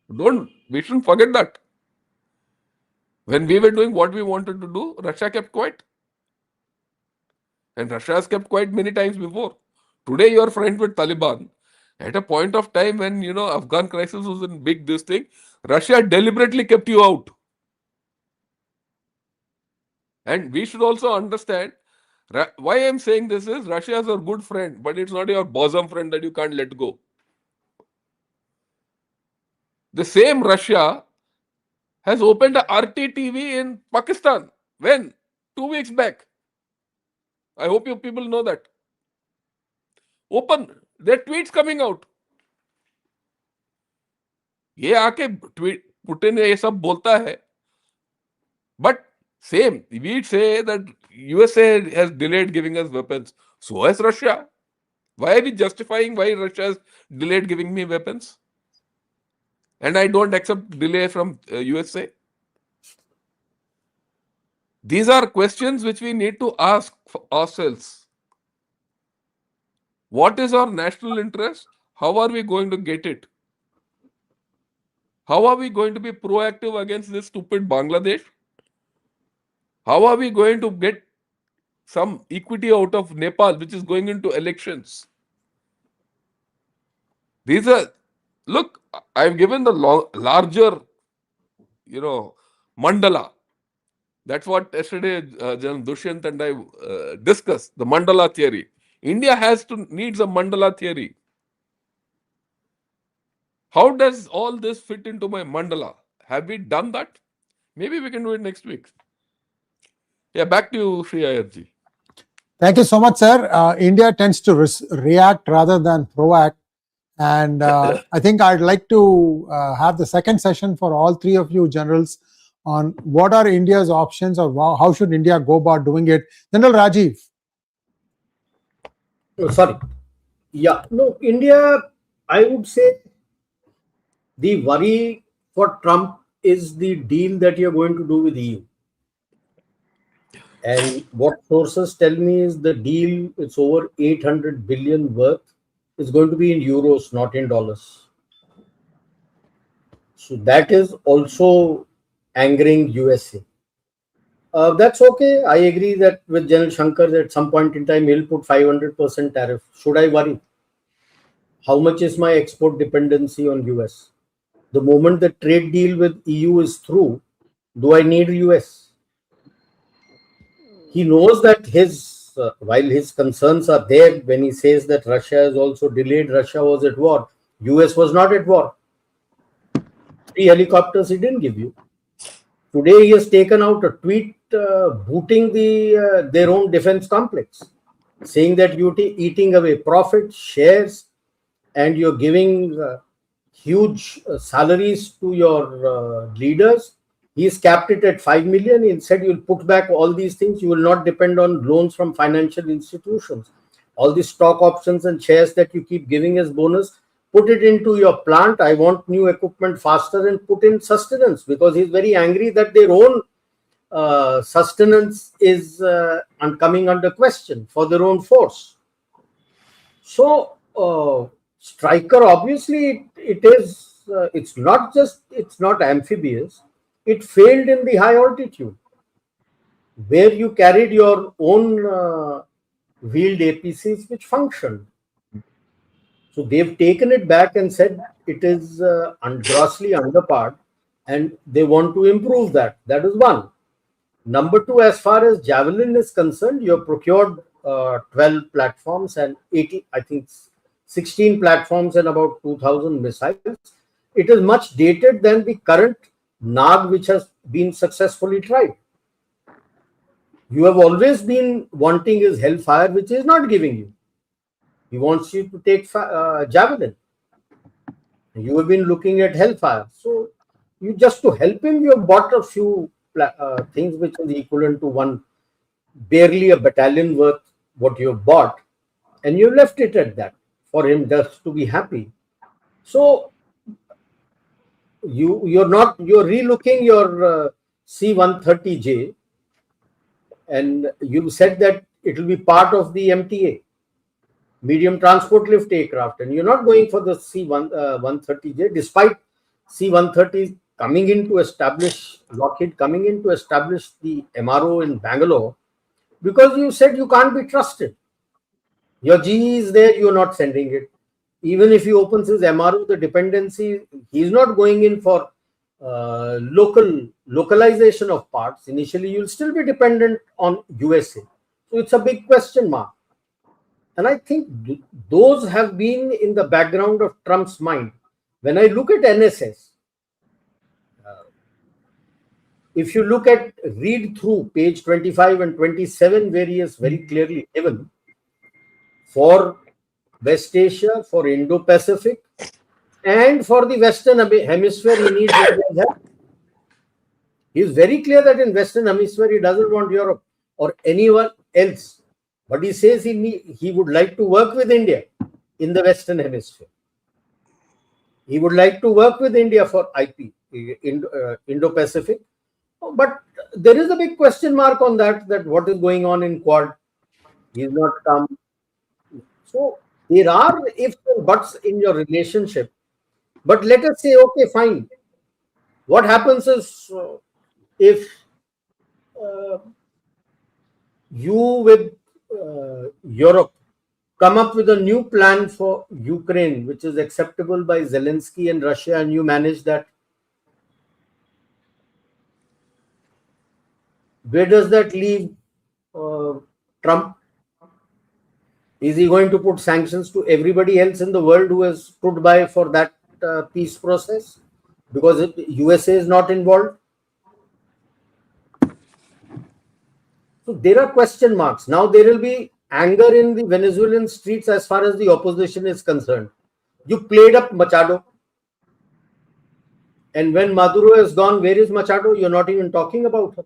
We shouldn't forget that. When we were doing what we wanted to do, Russia kept quiet. And Russia has kept quiet many times before. Today you are friends with Taliban. At a point of time when, Afghan crisis was in big this thing, Russia deliberately kept you out. And we should also understand why I'm saying this is Russia is a good friend, but it's not your bosom friend that you can't let go. The same Russia has opened a RTTV in Pakistan. When? 2 weeks back. I hope you people know that. Open. Their tweets coming out. ये आके Putin ये सब बोलता है. But same, we say that USA has delayed giving us weapons. So has Russia. Why are we justifying why Russia has delayed giving me weapons? And I don't accept delay from USA. These are questions which we need to ask ourselves. What is our national interest? How are we going to get it? How are we going to be proactive against this stupid Bangladesh? How are we going to get some equity out of Nepal, which is going into elections? These are, look, I've given the larger, mandala. That's what yesterday Dushyant and I discussed, the mandala theory. India needs a mandala theory. How does all this fit into my mandala? Have we done that? Maybe we can do it next week. Yeah, back to you, Sri Ayarji. Thank you so much, sir. India tends to react rather than proact. And I think I'd like to have the second session for all three of you generals on what are India's options or how should India go about doing it. General Rajiv. Oh, sorry. Yeah, no, India, I would say the worry for Trump is the deal that you're going to do with EU. And what sources tell me is the deal, it's over 800 billion worth, is going to be in euros, not in dollars. So that is also angering USA. That's okay. I agree that with General Shankar, at some point in time, he'll put 500% tariff. Should I worry? How much is my export dependency on US? The moment the trade deal with EU is through, do I need US? He knows that while his concerns are there when he says that Russia has also delayed, Russia was at war. US was not at war. 3 helicopters he didn't give you. Today he has taken out a tweet booting their own defense complex, saying that you're eating away profits, shares, and you're giving huge salaries to your leaders. He's capped it at 5 million. Instead, you'll put back all these things. You will not depend on loans from financial institutions. All the stock options and shares that you keep giving as bonus, put it into your plant. I want new equipment faster and put in sustenance, because he's very angry that their own sustenance is coming under question for their own force. So, Striker, obviously, it's not amphibious. It failed in the high altitude, where you carried your own wheeled APCs which functioned. So they've taken it back and said it is grossly underpowered, and they want to improve that. That is one. Number two, as far as Javelin is concerned, you have procured 12 platforms and 16 platforms and about 2,000 missiles. It is much dated than the current Nag, which has been successfully tried. You have always been wanting his Hellfire, which is not giving you. He wants you to take Javelin. You have been looking at Hellfire. So you just to help him, you have bought a few things which is equivalent to barely a battalion worth what you have bought, and you left it at that for him just to be happy. So you're relooking your C-130J, and you said that it will be part of the MTA, medium transport lift aircraft, and you're not going for the C-130J, despite C-130 coming in to establish, Lockheed coming in to establish the MRO in Bangalore, because you said you can't be trusted. Your GE is there, you're not sending it. Even if he opens his MRO, the dependency, he's not going in for localization of parts. Initially, you'll still be dependent on USA. So it's a big question mark. And I think those have been in the background of Trump's mind. When I look at NSS, if you look at read through page 25 and 27, where he is very clearly given for West Asia, for Indo-Pacific, and for the Western Hemisphere, he needs India's help. He is very clear that in Western Hemisphere, he doesn't want Europe or anyone else. But he says he would like to work with India in the Western Hemisphere. He would like to work with India for IP, Indo-Pacific. But there is a big question mark on that what is going on in Quad. He has not come. So there are ifs and buts in your relationship. But let us say, okay, fine. What happens is if you with Europe come up with a new plan for Ukraine, which is acceptable by Zelensky and Russia, and you manage that, where does that leave Trump? Is he going to put sanctions to everybody else in the world who has stood by for that peace process? Because USA is not involved. So there are question marks. Now there will be anger in the Venezuelan streets as far as the opposition is concerned. You played up Machado. And when Maduro is gone, where is Machado? You're not even talking about her.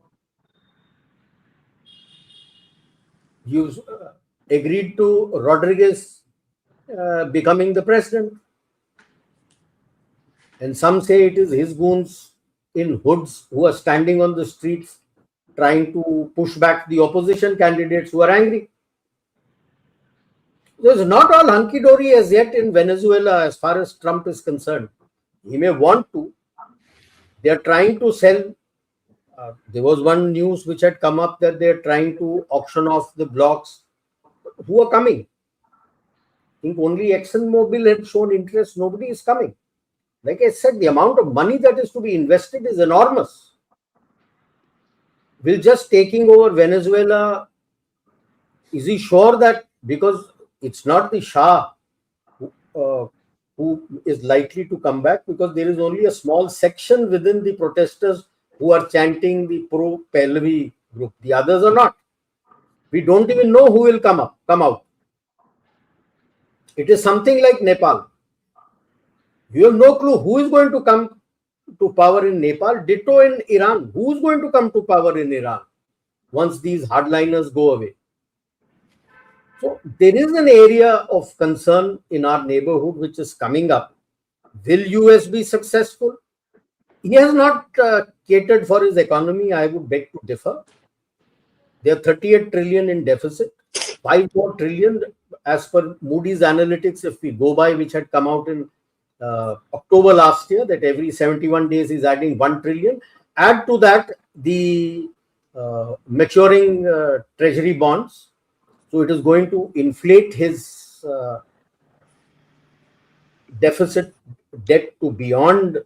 You agreed to Rodriguez becoming the president. And some say it is his goons in hoods who are standing on the streets trying to push back the opposition candidates who are angry. There's not all hunky-dory as yet in Venezuela as far as Trump is concerned. He may want to. They are trying to sell. There was one news which had come up that they are trying to auction off the blocks. Who are coming? I think only ExxonMobil had shown interest. Nobody is coming. Like I said, the amount of money that is to be invested is enormous. Will just taking over Venezuela, is he sure that, because it's not the Shah who is likely to come back, because there is only a small section within the protesters who are chanting the pro-Pahlavi group. The others are not. We don't even know who will come out. It is something like Nepal. You have no clue who is going to come to power in Nepal. Ditto in Iran. Who is going to come to power in Iran once these hardliners go away? So there is an area of concern in our neighborhood which is coming up. Will US be successful? He has not catered for his economy. I would beg to differ. They are 38 trillion in deficit, 5 more trillion as per Moody's analytics, if we go by, which had come out in October last year, that every 71 days is adding 1 trillion. Add to that the maturing treasury bonds. So it is going to inflate his deficit debt to beyond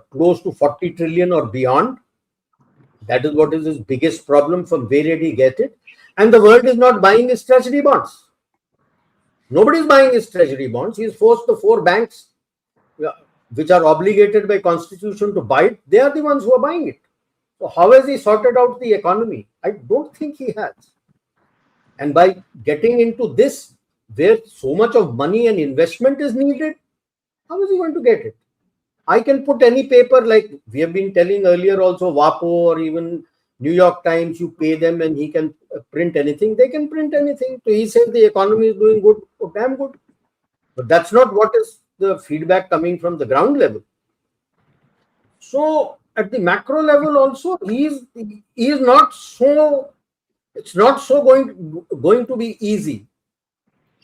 close to 40 trillion or beyond. That is what is his biggest problem. From where did he get it? And the world is not buying his treasury bonds. Nobody is buying his treasury bonds. He has forced the 4 banks which are obligated by constitution to buy it. They are the ones who are buying it. So how has he sorted out the economy? I don't think he has. And by getting into this, where so much of money and investment is needed, how is he going to get it? I can put any paper, like we have been telling earlier also, WAPO or even New York Times, you pay them and he can print anything. They can print anything. So he says the economy is doing good, oh, damn good. But that's not what is the feedback coming from the ground level. So at the macro level also, he is not so, it's not so going to be easy.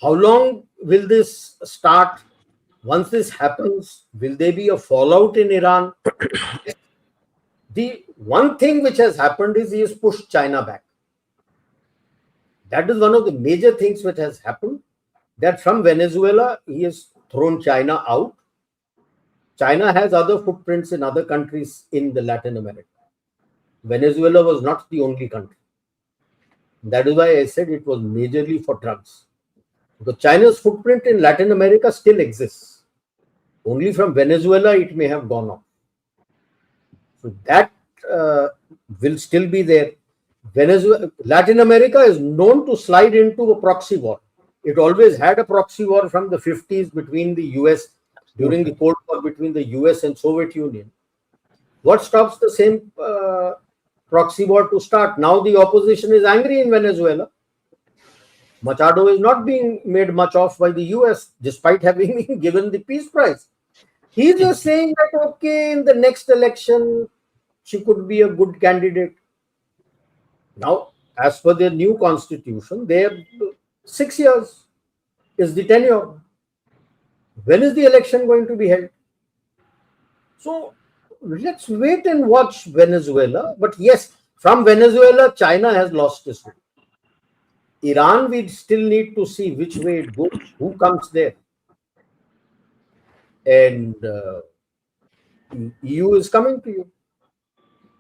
How long will this start? Once this happens, will there be a fallout in Iran? The one thing which has happened is he has pushed China back. That is one of the major things which has happened, that from Venezuela, he has thrown China out. China has other footprints in other countries in the Latin America. Venezuela was not the only country. That is why I said it was majorly for drugs. Because China's footprint in Latin America still exists. Only from Venezuela it may have gone off. So that will still be there. Venezuela, Latin America is known to slide into a proxy war. It always had a proxy war from the 50s between the US, during the Cold War between the US and Soviet Union. What stops the same proxy war to start? Now the opposition is angry in Venezuela. Machado is not being made much of by the US despite having been given the peace prize. He's just saying that, okay, in the next election, she could be a good candidate. Now, as per their new constitution, they have 6 years is the tenure. When is the election going to be held? So let's wait and watch Venezuela. But yes, from Venezuela, China has lost its way. Iran, we still need to see which way it goes, who comes there. And EU is coming to you.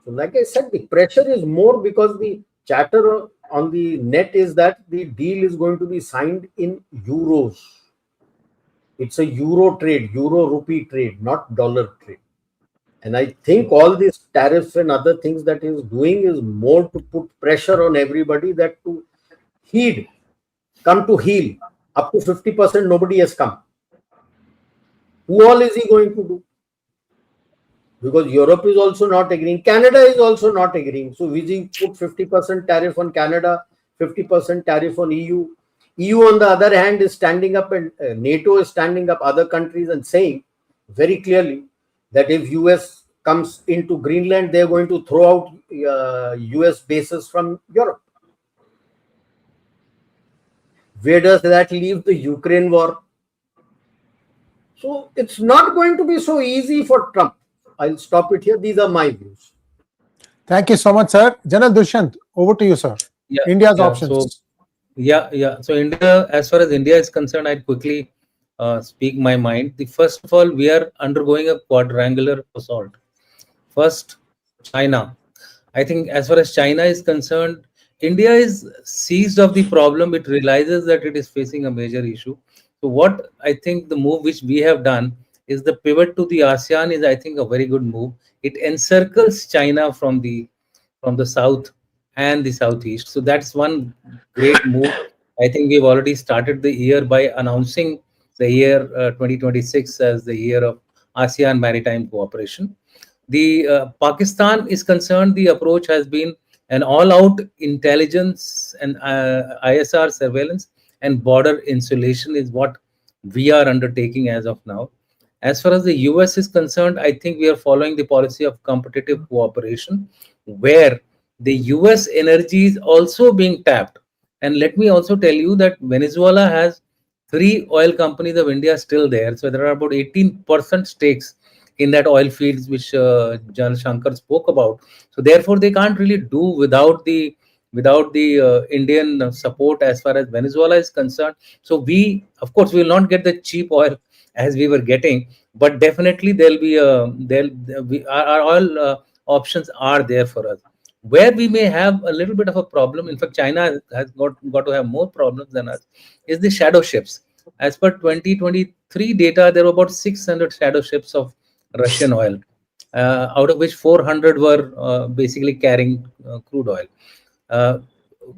So like I said, the pressure is more because the chatter on the net is that the deal is going to be signed in euros. It's a euro trade, euro rupee trade, not dollar trade. And I think all these tariffs and other things that is doing is more to put pressure on everybody that to heed, come to heel. Up to 50%, nobody has come. Who all is he going to do? Because Europe is also not agreeing. Canada is also not agreeing. So we put 50% tariff on Canada, 50% tariff on EU. EU, on the other hand, is standing up, and NATO is standing up, other countries, and saying very clearly that if US comes into Greenland, they're going to throw out US bases from Europe. Where does that leave the Ukraine war? So it's not going to be so easy for Trump. I'll stop it here. These are my views. Thank you so much, sir. General Dushyant, over to you, sir. Yeah, India's yeah, options. So India, as far as India is concerned, I'd quickly speak my mind. First of all, we are undergoing a quadrangular assault. First, China. I think as far as China is concerned, India is seized of the problem. It realizes that it is facing a major issue. So what I think the move which we have done is the pivot to the ASEAN is, I think, a very good move. It encircles China from the south and the southeast. So that's one great move. I think we've already started the year by announcing the year 2026 as the year of ASEAN maritime cooperation. The Pakistan is concerned, the approach has been an all-out intelligence and ISR surveillance and border insulation is what we are undertaking as of now. As far as the US is concerned, I think we are following the policy of competitive cooperation, where the US energy is also being tapped. And let me also tell you that Venezuela has 3 oil companies of India still there. So there are about 18% stakes in that oil fields, which Shankar spoke about. So therefore, they can't really do without the Indian support as far as Venezuela is concerned. So we, of course, will not get the cheap oil as we were getting, but definitely our oil options are there for us. Where we may have a little bit of a problem, in fact, China has got to have more problems than us, is the shadow ships. As per 2023 data, there were about 600 shadow ships of Russian oil, out of which 400 were basically carrying crude oil.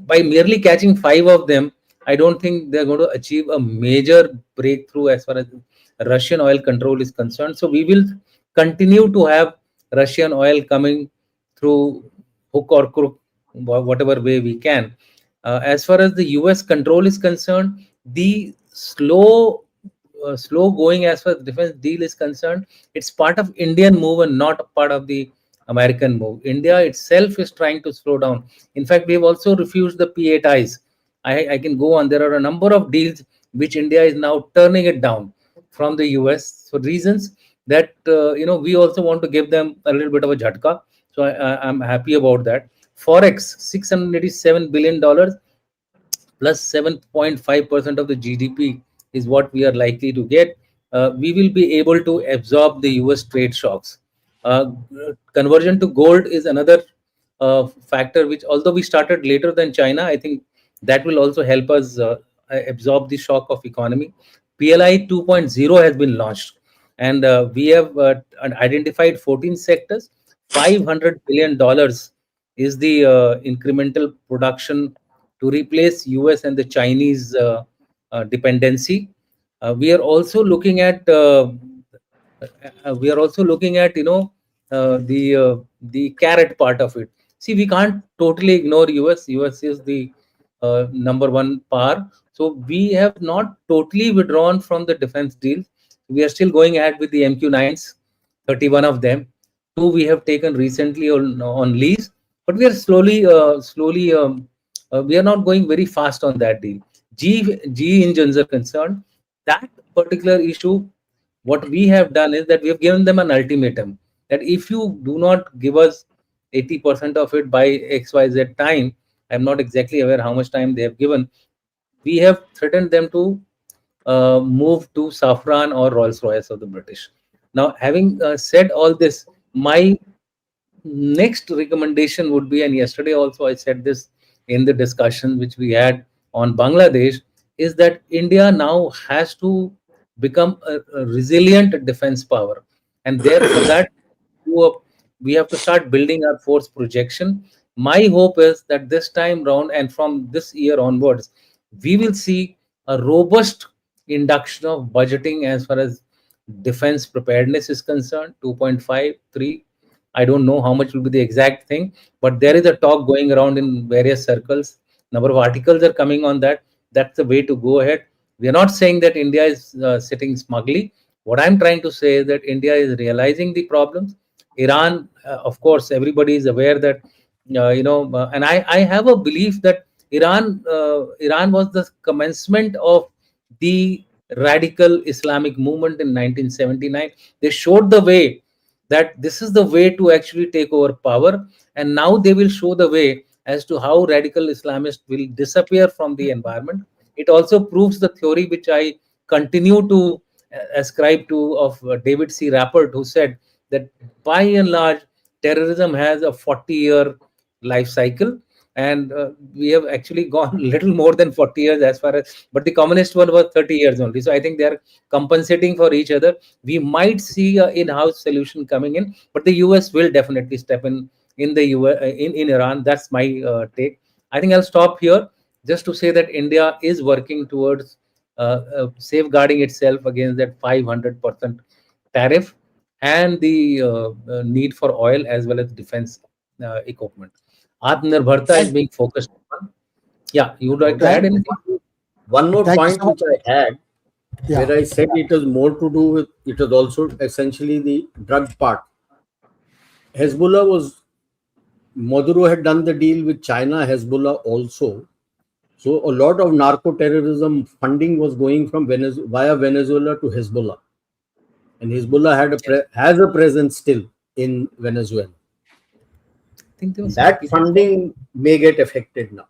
By merely catching 5 of them, I don't think they're going to achieve a major breakthrough as far as Russian oil control is concerned. So we will continue to have Russian oil coming through hook or crook, whatever way we can. As far as the US control is concerned, the slow going as far as the defense deal is concerned, it's part of Indian move and not a part of the American move. India itself is trying to slow down. In fact, we have also refused the P8 ties. I can go on. There are a number of deals which India is now turning it down from the US for reasons that we also want to give them a little bit of a jhatka. So I'm happy about that. Forex, $687 billion plus 7.5% of the GDP is what we are likely to get. We will be able to absorb the US trade shocks. Conversion to gold is another factor which, although we started later than China, I think that will also help us absorb the shock of economy. PLI 2.0 has been launched, and we have identified 14 sectors, $500 billion is the incremental production to replace US and the Chinese dependency. We are also looking at the carrot part of it. See, we can't totally ignore US is the number one power, so we have not totally withdrawn from the defense deals. We are still going ahead with the MQ9s, 31 of them. Two we have taken recently on lease, but we are slowly we are not going very fast on that deal. G engines are concerned, that particular issue, what we have done is that we have given them an ultimatum that if you do not give us 80% of it by XYZ time, I'm not exactly aware how much time they have given. We have threatened them to move to Safran or Rolls Royce of the British. Now, having said all this, my next recommendation would be, and yesterday also I said this in the discussion which we had on Bangladesh, is that India now has to become a resilient defense power, and there for that we have to start building our force projection. My hope is that this time round and from this year onwards, we will see a robust induction of budgeting as far as defense preparedness is concerned. 2.5, 3, I don't know how much will be the exact thing, but there is a talk going around in various circles. Number of articles are coming on that. That's the way to go ahead. We are not saying that India is sitting smugly. What I'm trying to say is that India is realizing the problems. Iran, of course, everybody is aware that, and I have a belief that Iran was the commencement of the radical Islamic movement in 1979. They showed the way that this is the way to actually take over power, and now they will show the way as to how radical Islamists will disappear from the environment. It also proves the theory which I continue to ascribe to of David C. Rappert, who said that by and large terrorism has a 40-year life cycle, and we have actually gone little more than 40 years as far as, but the communist one was 30 years only. So I think they are compensating for each other. We might see a in-house solution coming in, but the US will definitely step in the US, in Iran. That's my take. I think I'll stop here just to say that India is working towards safeguarding itself against that 500% tariff and the need for oil as well as defense equipment. Atmanirbharta is Thank, being focused on. Yeah, you would like to thank, add anything? One more thank you point so much. which I had, Yeah. where I said it is more to do with, it is also essentially the drug part. Hezbollah was, Maduro had done the deal with China, Hezbollah also. So a lot of narco terrorism funding was going from via Venezuela to Hezbollah, and Hezbollah has a presence still in Venezuela. I think there was some That people. funding may get affected now.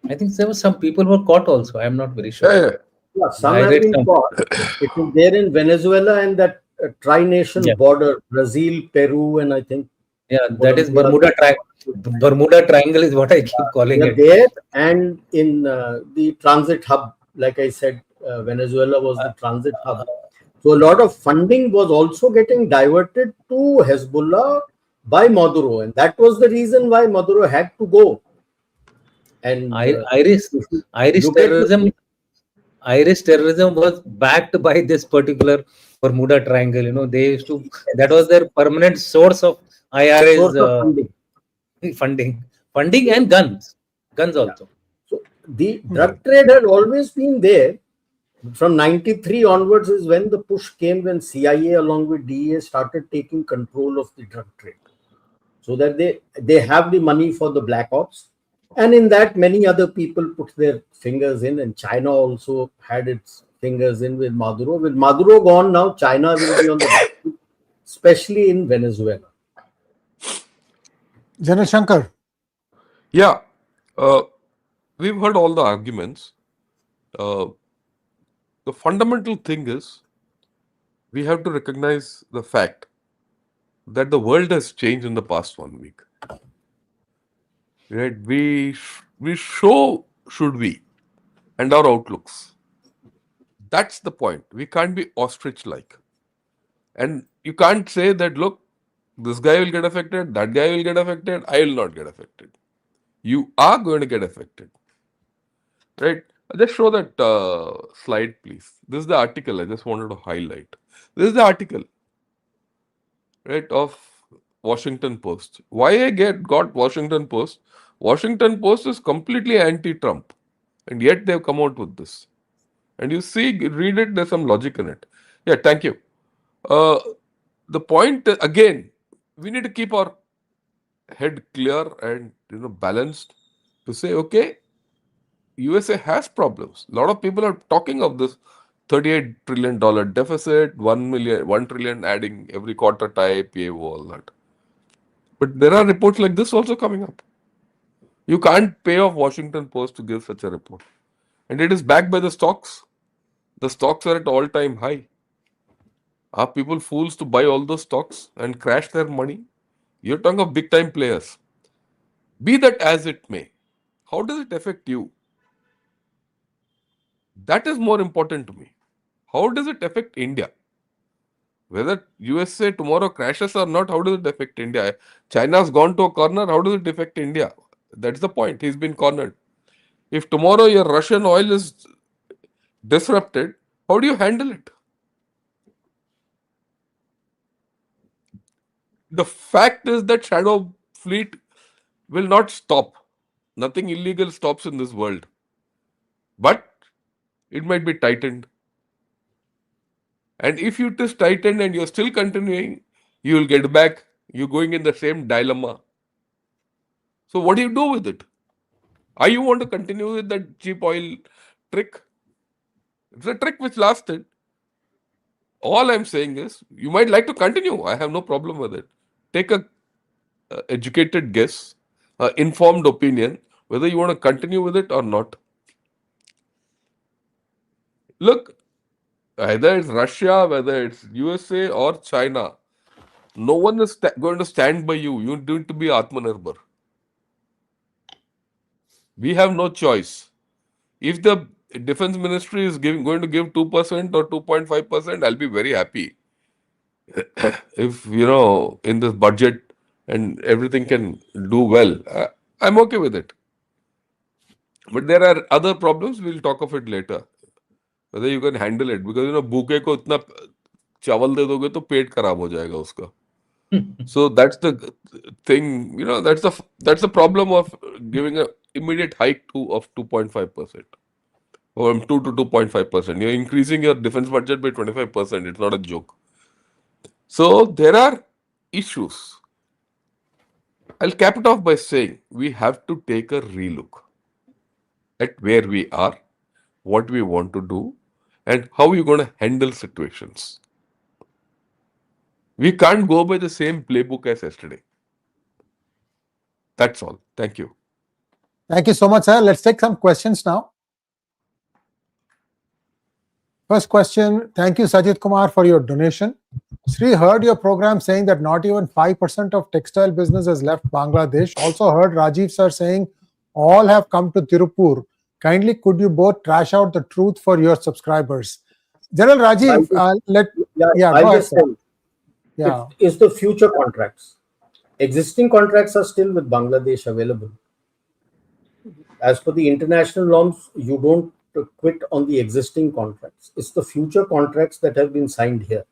I think there were some people who were caught also. I'm not very sure. Yeah, Yeah, some I have read been some. caught. It is there in Venezuela and that tri-nation Yeah, border, Brazil, Peru, and I think yeah, that is Bermuda Triangle. Bermuda Triangle is what I keep they calling are it. there, and in the transit hub, like I said, Venezuela was the transit hub. So a lot of funding was also getting diverted to Hezbollah by Maduro, and that was the reason why Maduro had to go. And Irish if you Irish look at terrorism Irish terrorism was backed by this particular Bermuda Triangle. They used to, that was their permanent source of the IRA's source of funding, funding and guns yeah. also. So the drug trade had always been there. From 93 onwards is when the push came, when CIA along with DEA started taking control of the drug trade, so that they have the money for the black ops, and in that many other people put their fingers in, and China also had its fingers in with Maduro. With Maduro gone now, China will be on the back foot, especially in Venezuela. General Shankar. yeah. We've heard all the arguments. Uh, the fundamental thing is we have to recognize the fact that the world has changed in the past 1 week. Right? We show should we and our outlooks. That's the point. We can't be ostrich like. And you can't say that, look, This guy will get affected, that guy will get affected, I will not get affected. You are going to get affected. Right? Just show that slide, please. This is the article I just wanted to highlight. This is the article, right, of Washington Post. Why I got Washington Post? Washington Post is completely anti-Trump, and yet they've come out with this. And you see, read it. There's some logic in it. Yeah, thank you. The point again, we need to keep our head clear and balanced to say, okay, USA has problems. A lot of people are talking of this $38 trillion deficit, 1 trillion adding every quarter type, all that. But there are reports like this also coming up. You can't pay off Washington Post to give such a report. And it is backed by the stocks. The stocks are at all-time high. Are people fools to buy all those stocks and crash their money? You're talking of big-time players. Be that as it may, how does it affect you? That is more important to me. How does it affect India? Whether USA tomorrow crashes or not, how does it affect India? China's gone to a corner, how does it affect India? That's the point. He's been cornered. If tomorrow your Russian oil is disrupted, how do you handle it? The fact is that shadow fleet will not stop. Nothing illegal stops in this world. But it might be tightened. And if it is tightened and you're still continuing, you will get back. You're going in the same dilemma. So what do you do with it? Are you want to continue with that cheap oil trick? It's a trick which lasted. All I'm saying is, you might like to continue. I have no problem with it. Take a educated guess, informed opinion, whether you want to continue with it or not. Look, either it's Russia, whether it's USA or China, no one is going to stand by you. You need to be Atmanirbhar. We have no choice. If the defense ministry is going to give 2% or 2.5%, I'll be very happy. If, in this budget and everything can do well, I'm okay with it. But there are other problems. We'll talk of it later. Whether you can handle it. Because, भूखे को इतना चावल दे दोगे तो पेट खराब हो जाएगा उसका. So that's the thing, that's the problem of giving an immediate hike of 2.5%. Or 2 to 2.5%. You're increasing your defense budget by 25%. It's not a joke. So there are issues. I'll cap it off by saying we have to take a relook at where we are, what we want to do, and how you're going to handle situations. We can't go by the same playbook as yesterday. That's all. Thank you. Thank you so much, sir. Let's take some questions now. First question. Thank you, Sajid Kumar, for your donation. Sri heard your program saying that not even 5% of textile business has left Bangladesh. Also heard Rajiv sir saying all have come to Tirupur. Kindly could you both trash out the truth for your subscribers? General Rajiv, I'll just tell. Yeah. It is the future contracts. Existing contracts are still with Bangladesh available. As per the international norms, you don't quit on the existing contracts. It's the future contracts that have been signed here.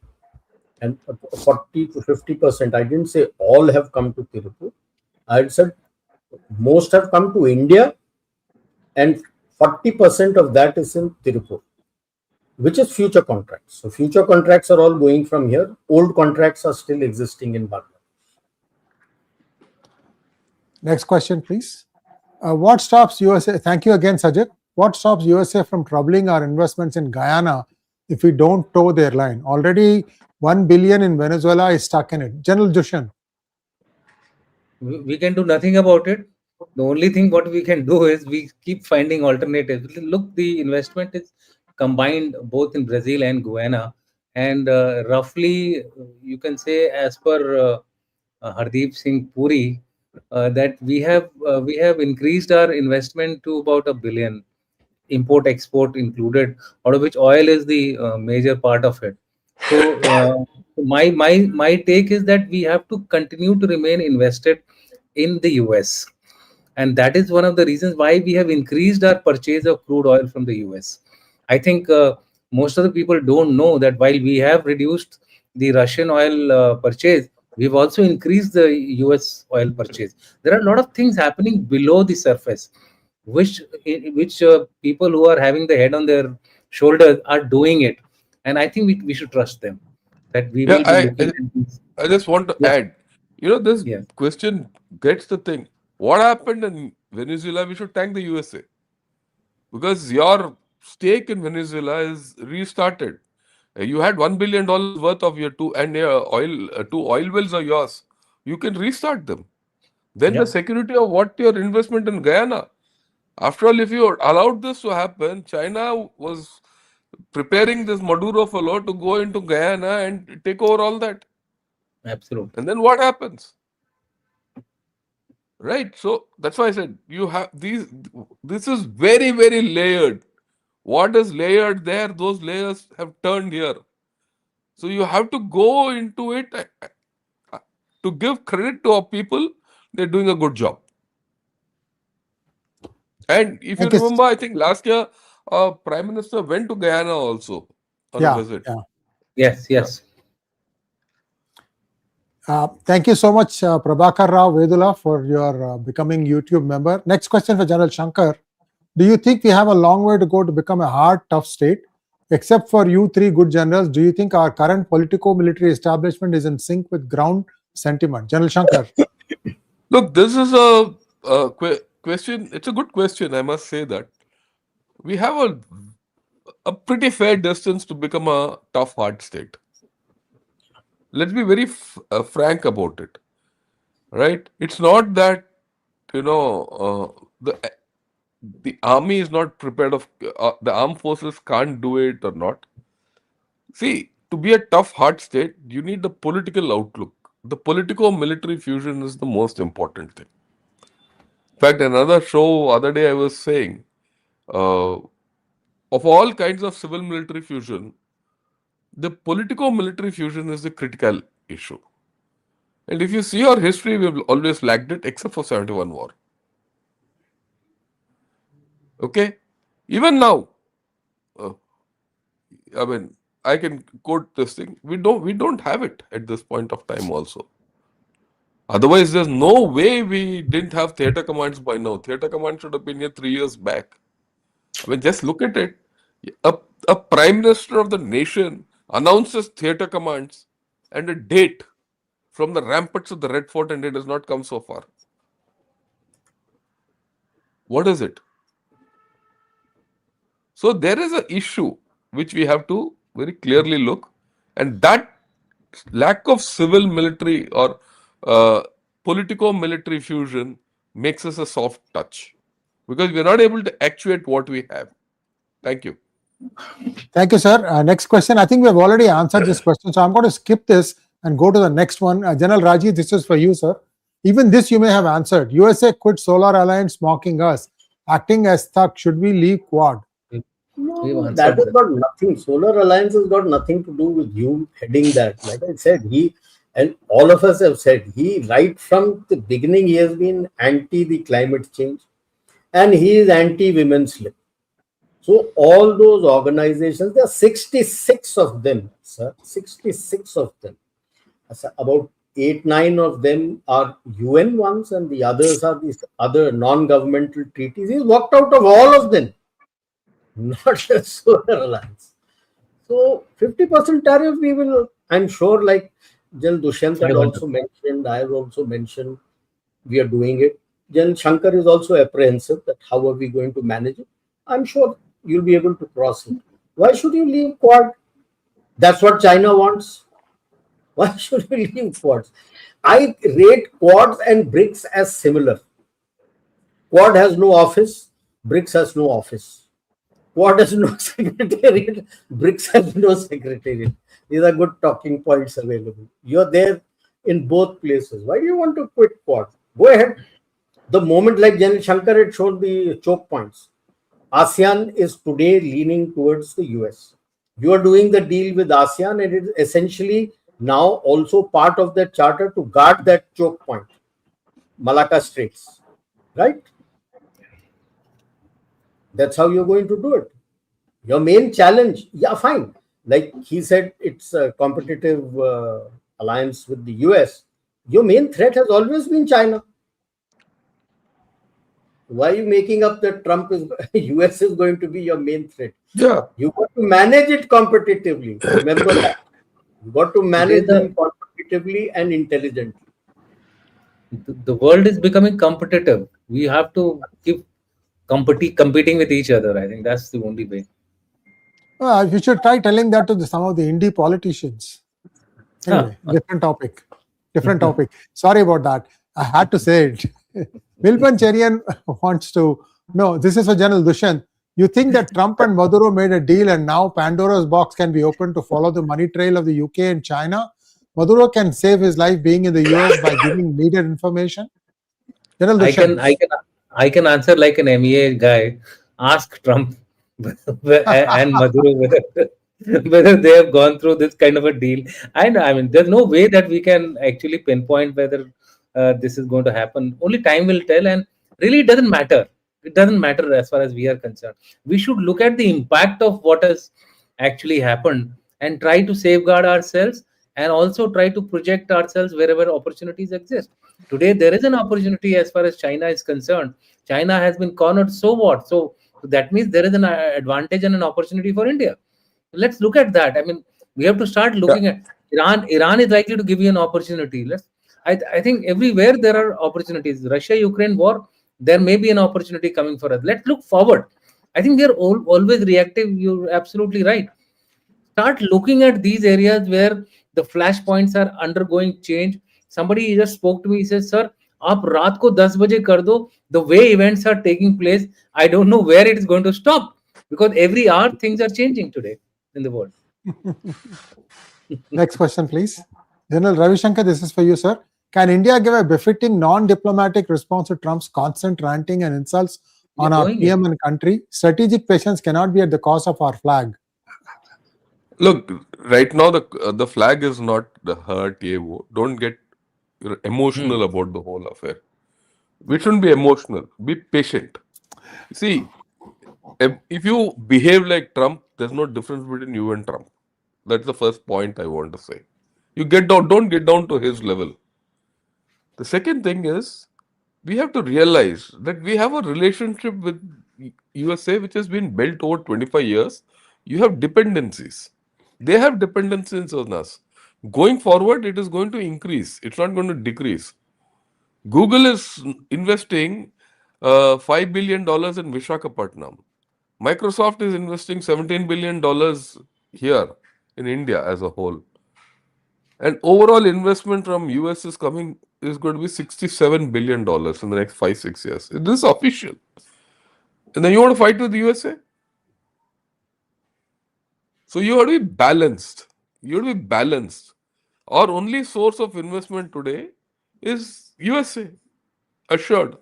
And 40 to 50%, I didn't say all have come to Tirupur. I said most have come to India, and 40% of that is in Tirupur, which is future contracts. So future contracts are all going from here. Old contracts are still existing in Bangladesh. Next question, please. What stops USA? Thank you again, Sajid. What stops USA from troubling our investments in Guyana if we don't toe their line? Already 1 billion in Venezuela is stuck in it. General Dushyant. We can do nothing about it. The only thing what we can do is we keep finding alternatives. Look, the investment is combined both in Brazil and Guyana, and roughly you can say, as per Hardeep Singh Puri, that we have increased our investment to about 1 billion, import export included, out of which oil is the major part of it. So My take is that we have to continue to remain invested in the US, and that is one of the reasons why we have increased our purchase of crude oil from the US. I think most of the people don't know that while we have reduced the Russian oil purchase, we've also increased the US oil purchase. There are a lot of things happening below the surface, which people who are having the head on their shoulders are doing it, and I think we should trust them that we Yeah, will be looking at these. I just want to Yeah, add, this yeah, question gets the thing. What happened in Venezuela? We should thank the USA because your stake in Venezuela is restarted. You had $1 billion worth of your two oil wells are yours. You can restart them. Then the yeah, security of what your investment in Guyana. After all, if you allowed this to happen, China was preparing this Maduro fellow to go into Guyana and take over all that. absolutely. And then what happens? Right? So that's why I said you have this is very, very layered. What is layered there, those layers have turned here. So you have to go into it to give credit to our people, they're doing a good job. And if you Thank you. remember, I think last year, Prime Minister went to Guyana also on a Yeah, visit. yeah. Yes, Yeah. yes. Thank you so much, Prabhakar Rao Vedula, for your becoming YouTube member. Next question for General Shankar. Do you think we have a long way to go to become a hard, tough state? Except for you three good generals, do you think our current politico-military establishment is in sync with ground sentiment? General Shankar. Look, this is a question. It's a good question, I must say that. We have a pretty fair distance to become a tough, hard state. Let's be very frank about it. Right? It's not that, the army is not prepared the armed forces can't do it or not. See, to be a tough, hard state, you need the political outlook. The politico-military fusion is the most important thing. In fact, another show other day I was saying, of all kinds of civil-military fusion, the politico-military fusion is the critical issue. And if you see our history, we've always lacked it, except for 71 war. Okay, even now, uh, I mean, I can quote this thing. We don't have it at this point of time also. Otherwise, there's no way we didn't have theater commands by now. Theater command should have been here 3 years back. I mean, just look at it. A, a prime minister of the nation announces theater commands and a date from the ramparts of the Red Fort, and it has not come so far. What is it? So there is an issue which we have to very clearly look, and that lack of civil military or politico-military fusion makes us a soft touch because we're not able to actuate what we have. Thank you. Thank you, sir. Next question. I think we have already answered this question, so I'm going to skip this and go to the next one. General Rajiv, this is for you, sir. Even this you may have answered. USA quit Solar Alliance mocking us, acting as thug. Should we leave Quad? We've answered That has that. got nothing. Solar Alliance has got nothing to do with you heading that. Like I said, he and all of us have said he right from the beginning he has been anti the climate change, and he is anti women's slip. So all those organizations, there are 66 of them, sir. 66 of them. About 8-9 of them are UN ones, and the others are these other non-governmental treaties. He's walked out of all of them, not just Solar Alliance. So 50% tariff, we will, I'm sure, like General Dushyant had also mentioned, I have also mentioned, we are doing it. General Shankar is also apprehensive that how are we going to manage it. I'm sure you'll be able to cross it. Why should you leave Quad? That's what China wants. Why should we leave Quads? I rate Quads and BRICS as similar. Quad has no office, BRICS has no office. Quad has no secretariat, BRICS has no secretariat. These are good talking points available. You're there in both places. Why do you want to quit Quad? Go ahead. The moment, like General Shankar had shown the choke points, ASEAN is today leaning towards the US. You are doing the deal with ASEAN, and it is essentially now also part of that charter to guard that choke point, Malacca Straits, right? That's how you're going to do it. Your main challenge, yeah, fine. Like he said, it's a competitive alliance with the US. Your main threat has always been China. Why are you making up that Trump is US is going to be your main threat? Yeah. You got to manage it competitively. Remember that. You got to manage them competitively and intelligently. The world is becoming competitive. We have to keep competing with each other. I think that's the only way. You should try telling that to some of the indie politicians. Anyway, different topic. Different topic. Sorry about that. I had to say it. Milpan Cherian wants to know, this is for General Dushyant. You think that Trump and Maduro made a deal and now Pandora's box can be opened to follow the money trail of the UK and China? Maduro can save his life being in the US by giving needed information? General Dushyant. I can answer like an MEA guy. Ask Trump and Maduro whether they have gone through this kind of a deal. I know. I mean, there's no way that we can actually pinpoint whether this is going to happen. Only time will tell, and really, it doesn't matter. It doesn't matter as far as we are concerned. We should look at the impact of what has actually happened and try to safeguard ourselves, and also try to project ourselves wherever opportunities exist. Today, there is an opportunity as far as China is concerned. China has been cornered, so what? So that means there is an advantage and an opportunity for India. Let's look at that. I mean, we have to start looking at Iran. Iran is likely to give you an opportunity. I think everywhere there are opportunities. Russia-Ukraine war, there may be an opportunity coming for us. Let's look forward. I think we are always reactive. You're absolutely right. Start looking at these areas where the flashpoints are undergoing change. Somebody just spoke to me. He says, "Sir, आप रात को 10 बजे कर दो." The way events are taking place, I don't know where it is going to stop, because every hour things are changing today in the world. Next question, please. General Ravi Shankar, this is for you, sir. Can India give a befitting non-diplomatic response to Trump's constant ranting and insults on our PM and country? Strategic patience cannot be at the cost of our flag. Look, right now the flag is not the hurt. Don't get emotional about the whole affair. We shouldn't be emotional. Be patient. See, if you behave like Trump, there's no difference between you and Trump. That's the first point I want to say. You don't get down to his level. The second thing is, we have to realize that we have a relationship with USA which has been built over 25 years. You have dependencies. They have dependencies on us. Going forward, it is going to increase. It's not going to decrease. Google is investing $5 billion in Vishakhapatnam. Microsoft is investing $17 billion here in India as a whole. And overall investment from US is going to be $67 billion in the next 5-6 years. This is official. And then you want to fight with the USA? So you have to be balanced. You have to be balanced. Our only source of investment today is USA. Assured.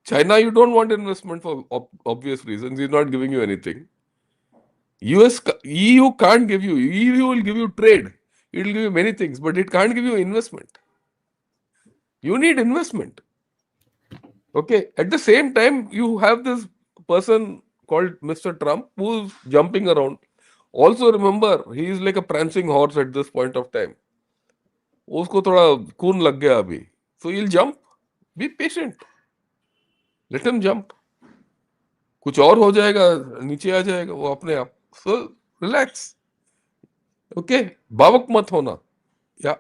China, you don't want investment for obvious reasons. He's not giving you anything. EU can't give you. EU will give you trade. It will give you many things, but it can't give you investment. You need investment. Okay. At the same time, you have this person called Mr. Trump who's jumping around. Also remember, he is like a prancing horse at this point of time. उसको थोड़ा खून लग गया अभी. So he'll jump. Be patient. Let him jump. कुछ और हो जाएगा, नीचे आ जाएगा वो अपने आप. So relax. Okay. भावुक मत होना. Yeah.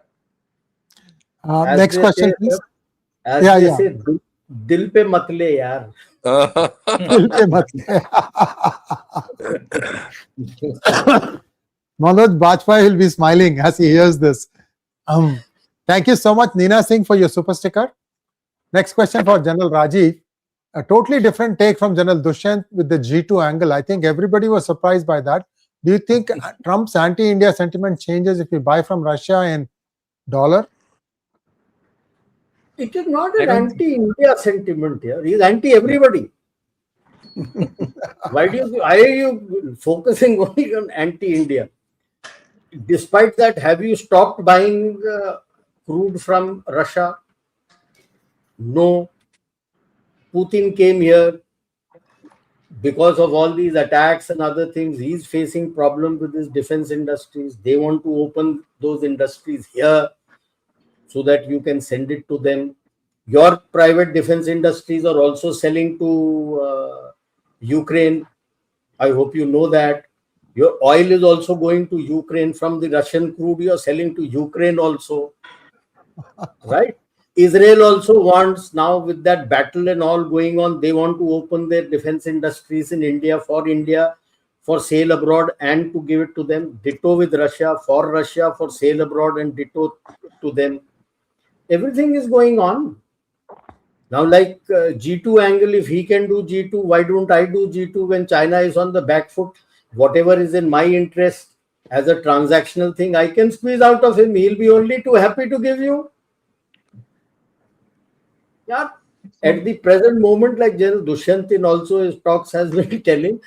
Next question, please. As they say, दिल पे मत ले यार. दिल पे मत ले. Manoj Bajpayee will be smiling as he hears this. Thank you so much, Neena Singh, for your super sticker. Next question for General Rajiv. A totally different take from General Dushyant with the G2 angle. I think everybody was surprised by that. Do you think Trump's anti-India sentiment changes if we buy from Russia in dollar? It is not an anti-India sentiment here. He is anti-everybody. Why are you focusing only on anti-India? Despite that, have you stopped buying crude from Russia? No. Putin came here because of all these attacks and other things. He's facing problems with his defense industries. They want to open those industries here so that you can send it to them. Your private defense industries are also selling to Ukraine. I hope you know that. Your oil is also going to Ukraine from the Russian crude. You are selling to Ukraine also, right? Israel also wants, now with that battle and all going on, they want to open their defense industries in India, for sale abroad and to give it to them. Ditto with Russia, for sale abroad and ditto to them. Everything is going on. Now, like G2 angle, if he can do G2, why don't I do G2 when China is on the back foot? Whatever is in my interest as a transactional thing, I can squeeze out of him. He'll be only too happy to give you. Yeah. At the present moment, like General Dushyant in also his talks has been telling,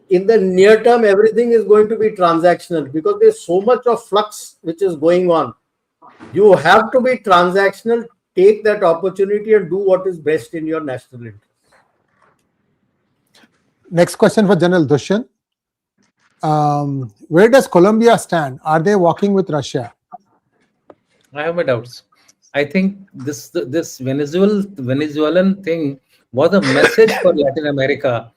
in the near term, everything is going to be transactional because there's so much of flux which is going on. You have to be transactional, take that opportunity and do what is best in your national interest. Next question for General Dushyant. Where does Colombia stand? Are they walking with Russia? I have my doubts. I think this Venezuelan thing was a message for Latin America.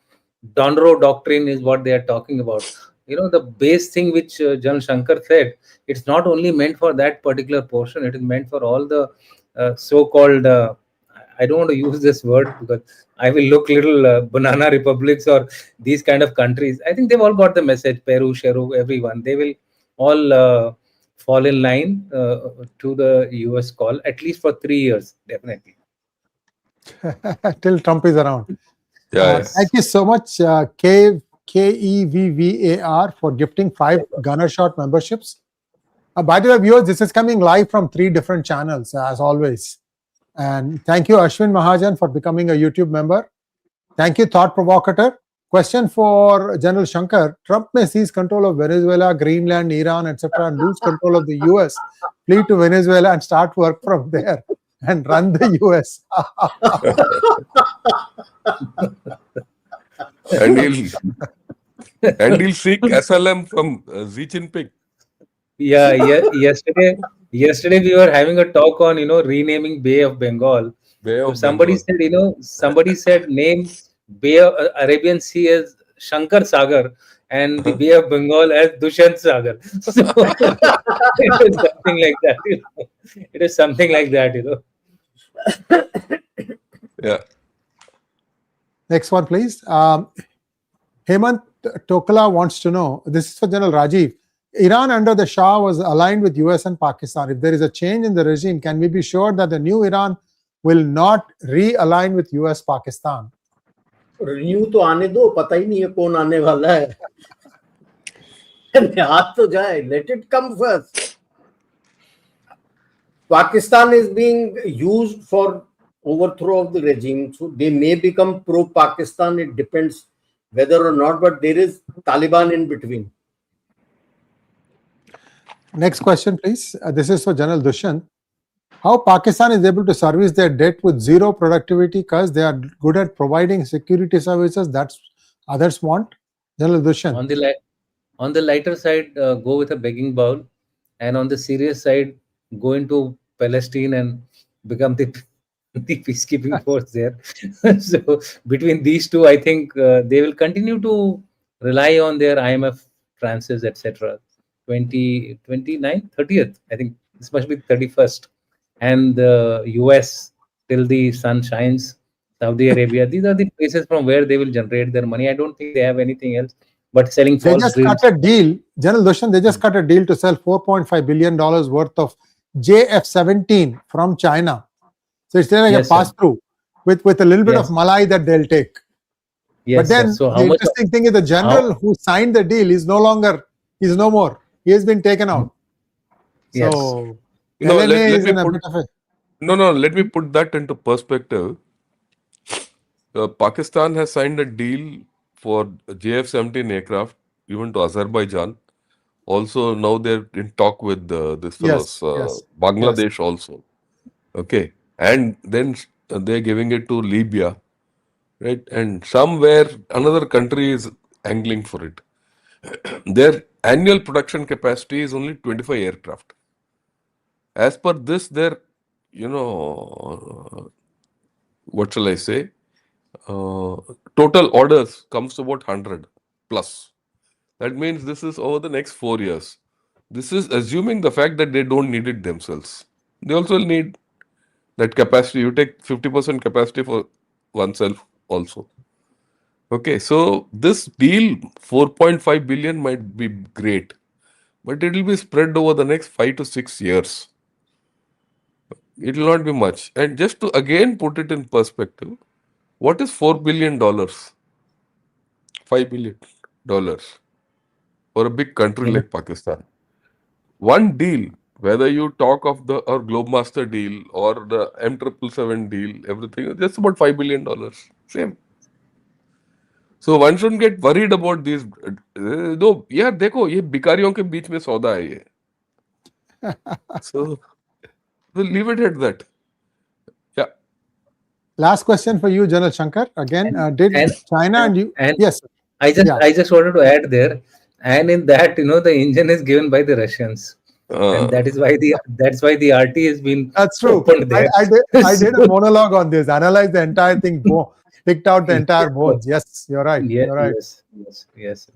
Donro doctrine is what they are talking about. The base thing which General Shankar said, it's not only meant for that particular portion, it is meant for all the so-called, I don't want to use this word because I will look little banana republics or these kind of countries. I think they've all got the message, Peru, Cheru, everyone. They will all fall in line to the US call, at least for 3 years, definitely. Till Trump is around. Yes. Thank you so much, KEVVAR, for gifting 5 Gunner Shot memberships. By the way, viewers, this is coming live from 3 different channels, as always. And thank you, Ashwin Mahajan, for becoming a YouTube member. Thank you, Thought Provocateur. Question for General Shankar. Trump may seize control of Venezuela, Greenland, Iran, etc., and lose control of the US, flee to Venezuela and start work from there and run the US. and he'll seek asylum from Xi Jinping. Yeah, yesterday we were having a talk on renaming Bay of Bengal. Somebody said name Bay of Arabian Sea as Shankar Sagar and the Bay of Bengal as Dushyant Sagar. So it is something like that. It is something like that. Yeah. Next one, please. Hemant Tokla wants to know, this is for General Rajiv. Iran under the Shah was aligned with US and Pakistan. If there is a change in the regime, can we be sure that the new Iran will not realign with US Pakistan? Renew तो आने दो, पता ही नहीं है कौन आने वाला है. हाथ तो जाए, let it come first. Pakistan is being used for overthrow of the regime, so they may become pro-Pakistan. It depends whether or not, but there is Taliban in between. Next question, please. This is for General Dushyant. How Pakistan is able to service their debt with zero productivity because they are good at providing security services that others want? General Dushyant. On the lighter side, go with a begging bowl, and on the serious side, go into Palestine and become the peacekeeping force there. So between these two, I think they will continue to rely on their IMF tranches, etc. 29th, 30th. I think this must be 31st. And the US till the sun shines. Saudi Arabia. These are the places from where they will generate their money. I don't think they have anything else but selling They false just dreams. cut a deal. General Dushyant, they just cut a deal to sell $4.5 billion worth of JF-17 from China. So it's like Yes, a pass-through with a little bit of Yes. malai that they'll take. Yes, But then sir. So the how much? interesting thing is the general who signed the deal is no more. He has been taken out. Yes. So No, LNA let is me in a put- bit of a... No, let me put that into perspective. Pakistan has signed a deal for JF-17 aircraft even to Azerbaijan Also, now they're in talk with this Yes, fellows, yes, Bangladesh also. Okay. And then they're giving it to Libya, right? And somewhere another country is angling for it. Their annual production capacity is only 25 aircraft. As per this, their, what shall I say? Total orders comes to about 100 plus. That means this is over the next 4 years. This is assuming the fact that they don't need it themselves. They also need that capacity. You take 50% capacity for oneself also. Okay, so this deal, 4.5 billion might be great, but it will be spread over the next 5 to 6 years. It will not be much. And just to again put it in perspective, what is $4 billion? $5 billion for a big country like Pakistan. One deal, whether you talk of the or Globemaster deal or the M777 deal, everything, just about $5 billion. Same. So one shouldn't get worried about these. No, यार देखो ये भिखारियों के बीच में सौदा है ये. So we'll leave it at that. Yeah. Last question for you, General Shankar. Again, did China and you? And Yes. I just wanted to add there, and in that, the engine is given by the Russians, and that's why the RT has been That's true. opened there. I did a monologue on this. Analyze the entire thing. Picked out the entire bones. Yes, you're right. Yeah, you're right. Yes.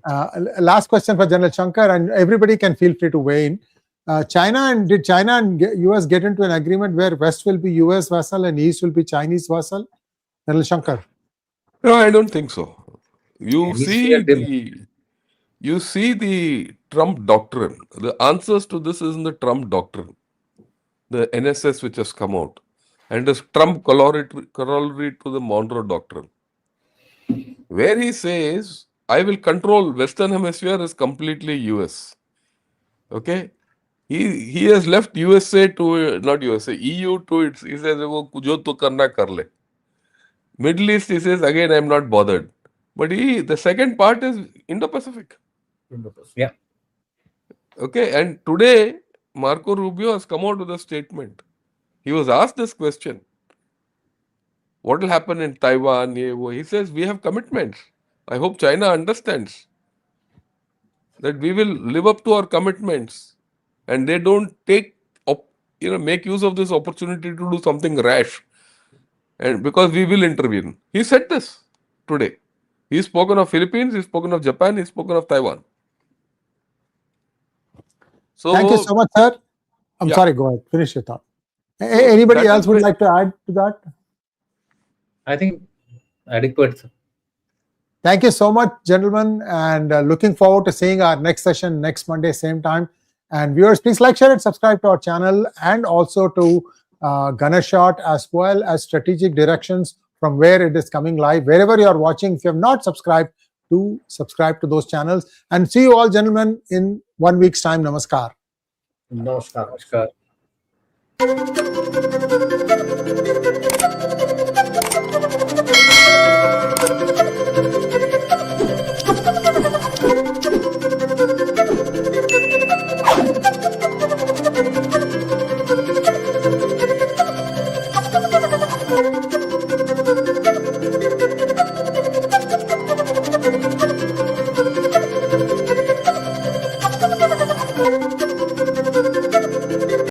Last question for General Shankar, and everybody can feel free to weigh in. Did China and US get into an agreement where West will be US vassal and East will be Chinese vassal? General Shankar. No, I don't think so. You Hemisphere see the Trump doctrine. The answers to this is in the Trump doctrine, the NSS which has come out, and this Trump corollary to the Monroe doctrine, where he says, I will control Western Hemisphere is completely US. Okay? He has left USA to, not USA, EU to its, he says, wo jo tu karna kar le. Middle East, he says, again, I'm not bothered. But the second part is Indo-Pacific. Yeah. Okay, and today, Marco Rubio has come out with a statement. He was asked this question. What will happen in Taiwan? He says, we have commitments. I hope China understands that we will live up to our commitments and they don't make use of this opportunity to do something rash. And because we will intervene. He said this today. He's spoken of Philippines, he's spoken of Japan, he's spoken of Taiwan. So thank you so much, sir. I'm sorry, go ahead. Finish your thought. Anybody else would like to add to that? I think adequate. Thank you so much, gentlemen, and looking forward to seeing our next session next Monday, same time. And viewers, please like, share, and subscribe to our channel, and also to Ganeshot, as well as Strategic Directions from where it is coming live. Wherever you are watching, if you have not subscribed, do subscribe to those channels. And see you all, gentlemen, in 1 week's time. Namaskar. Namaskar. Namaskar.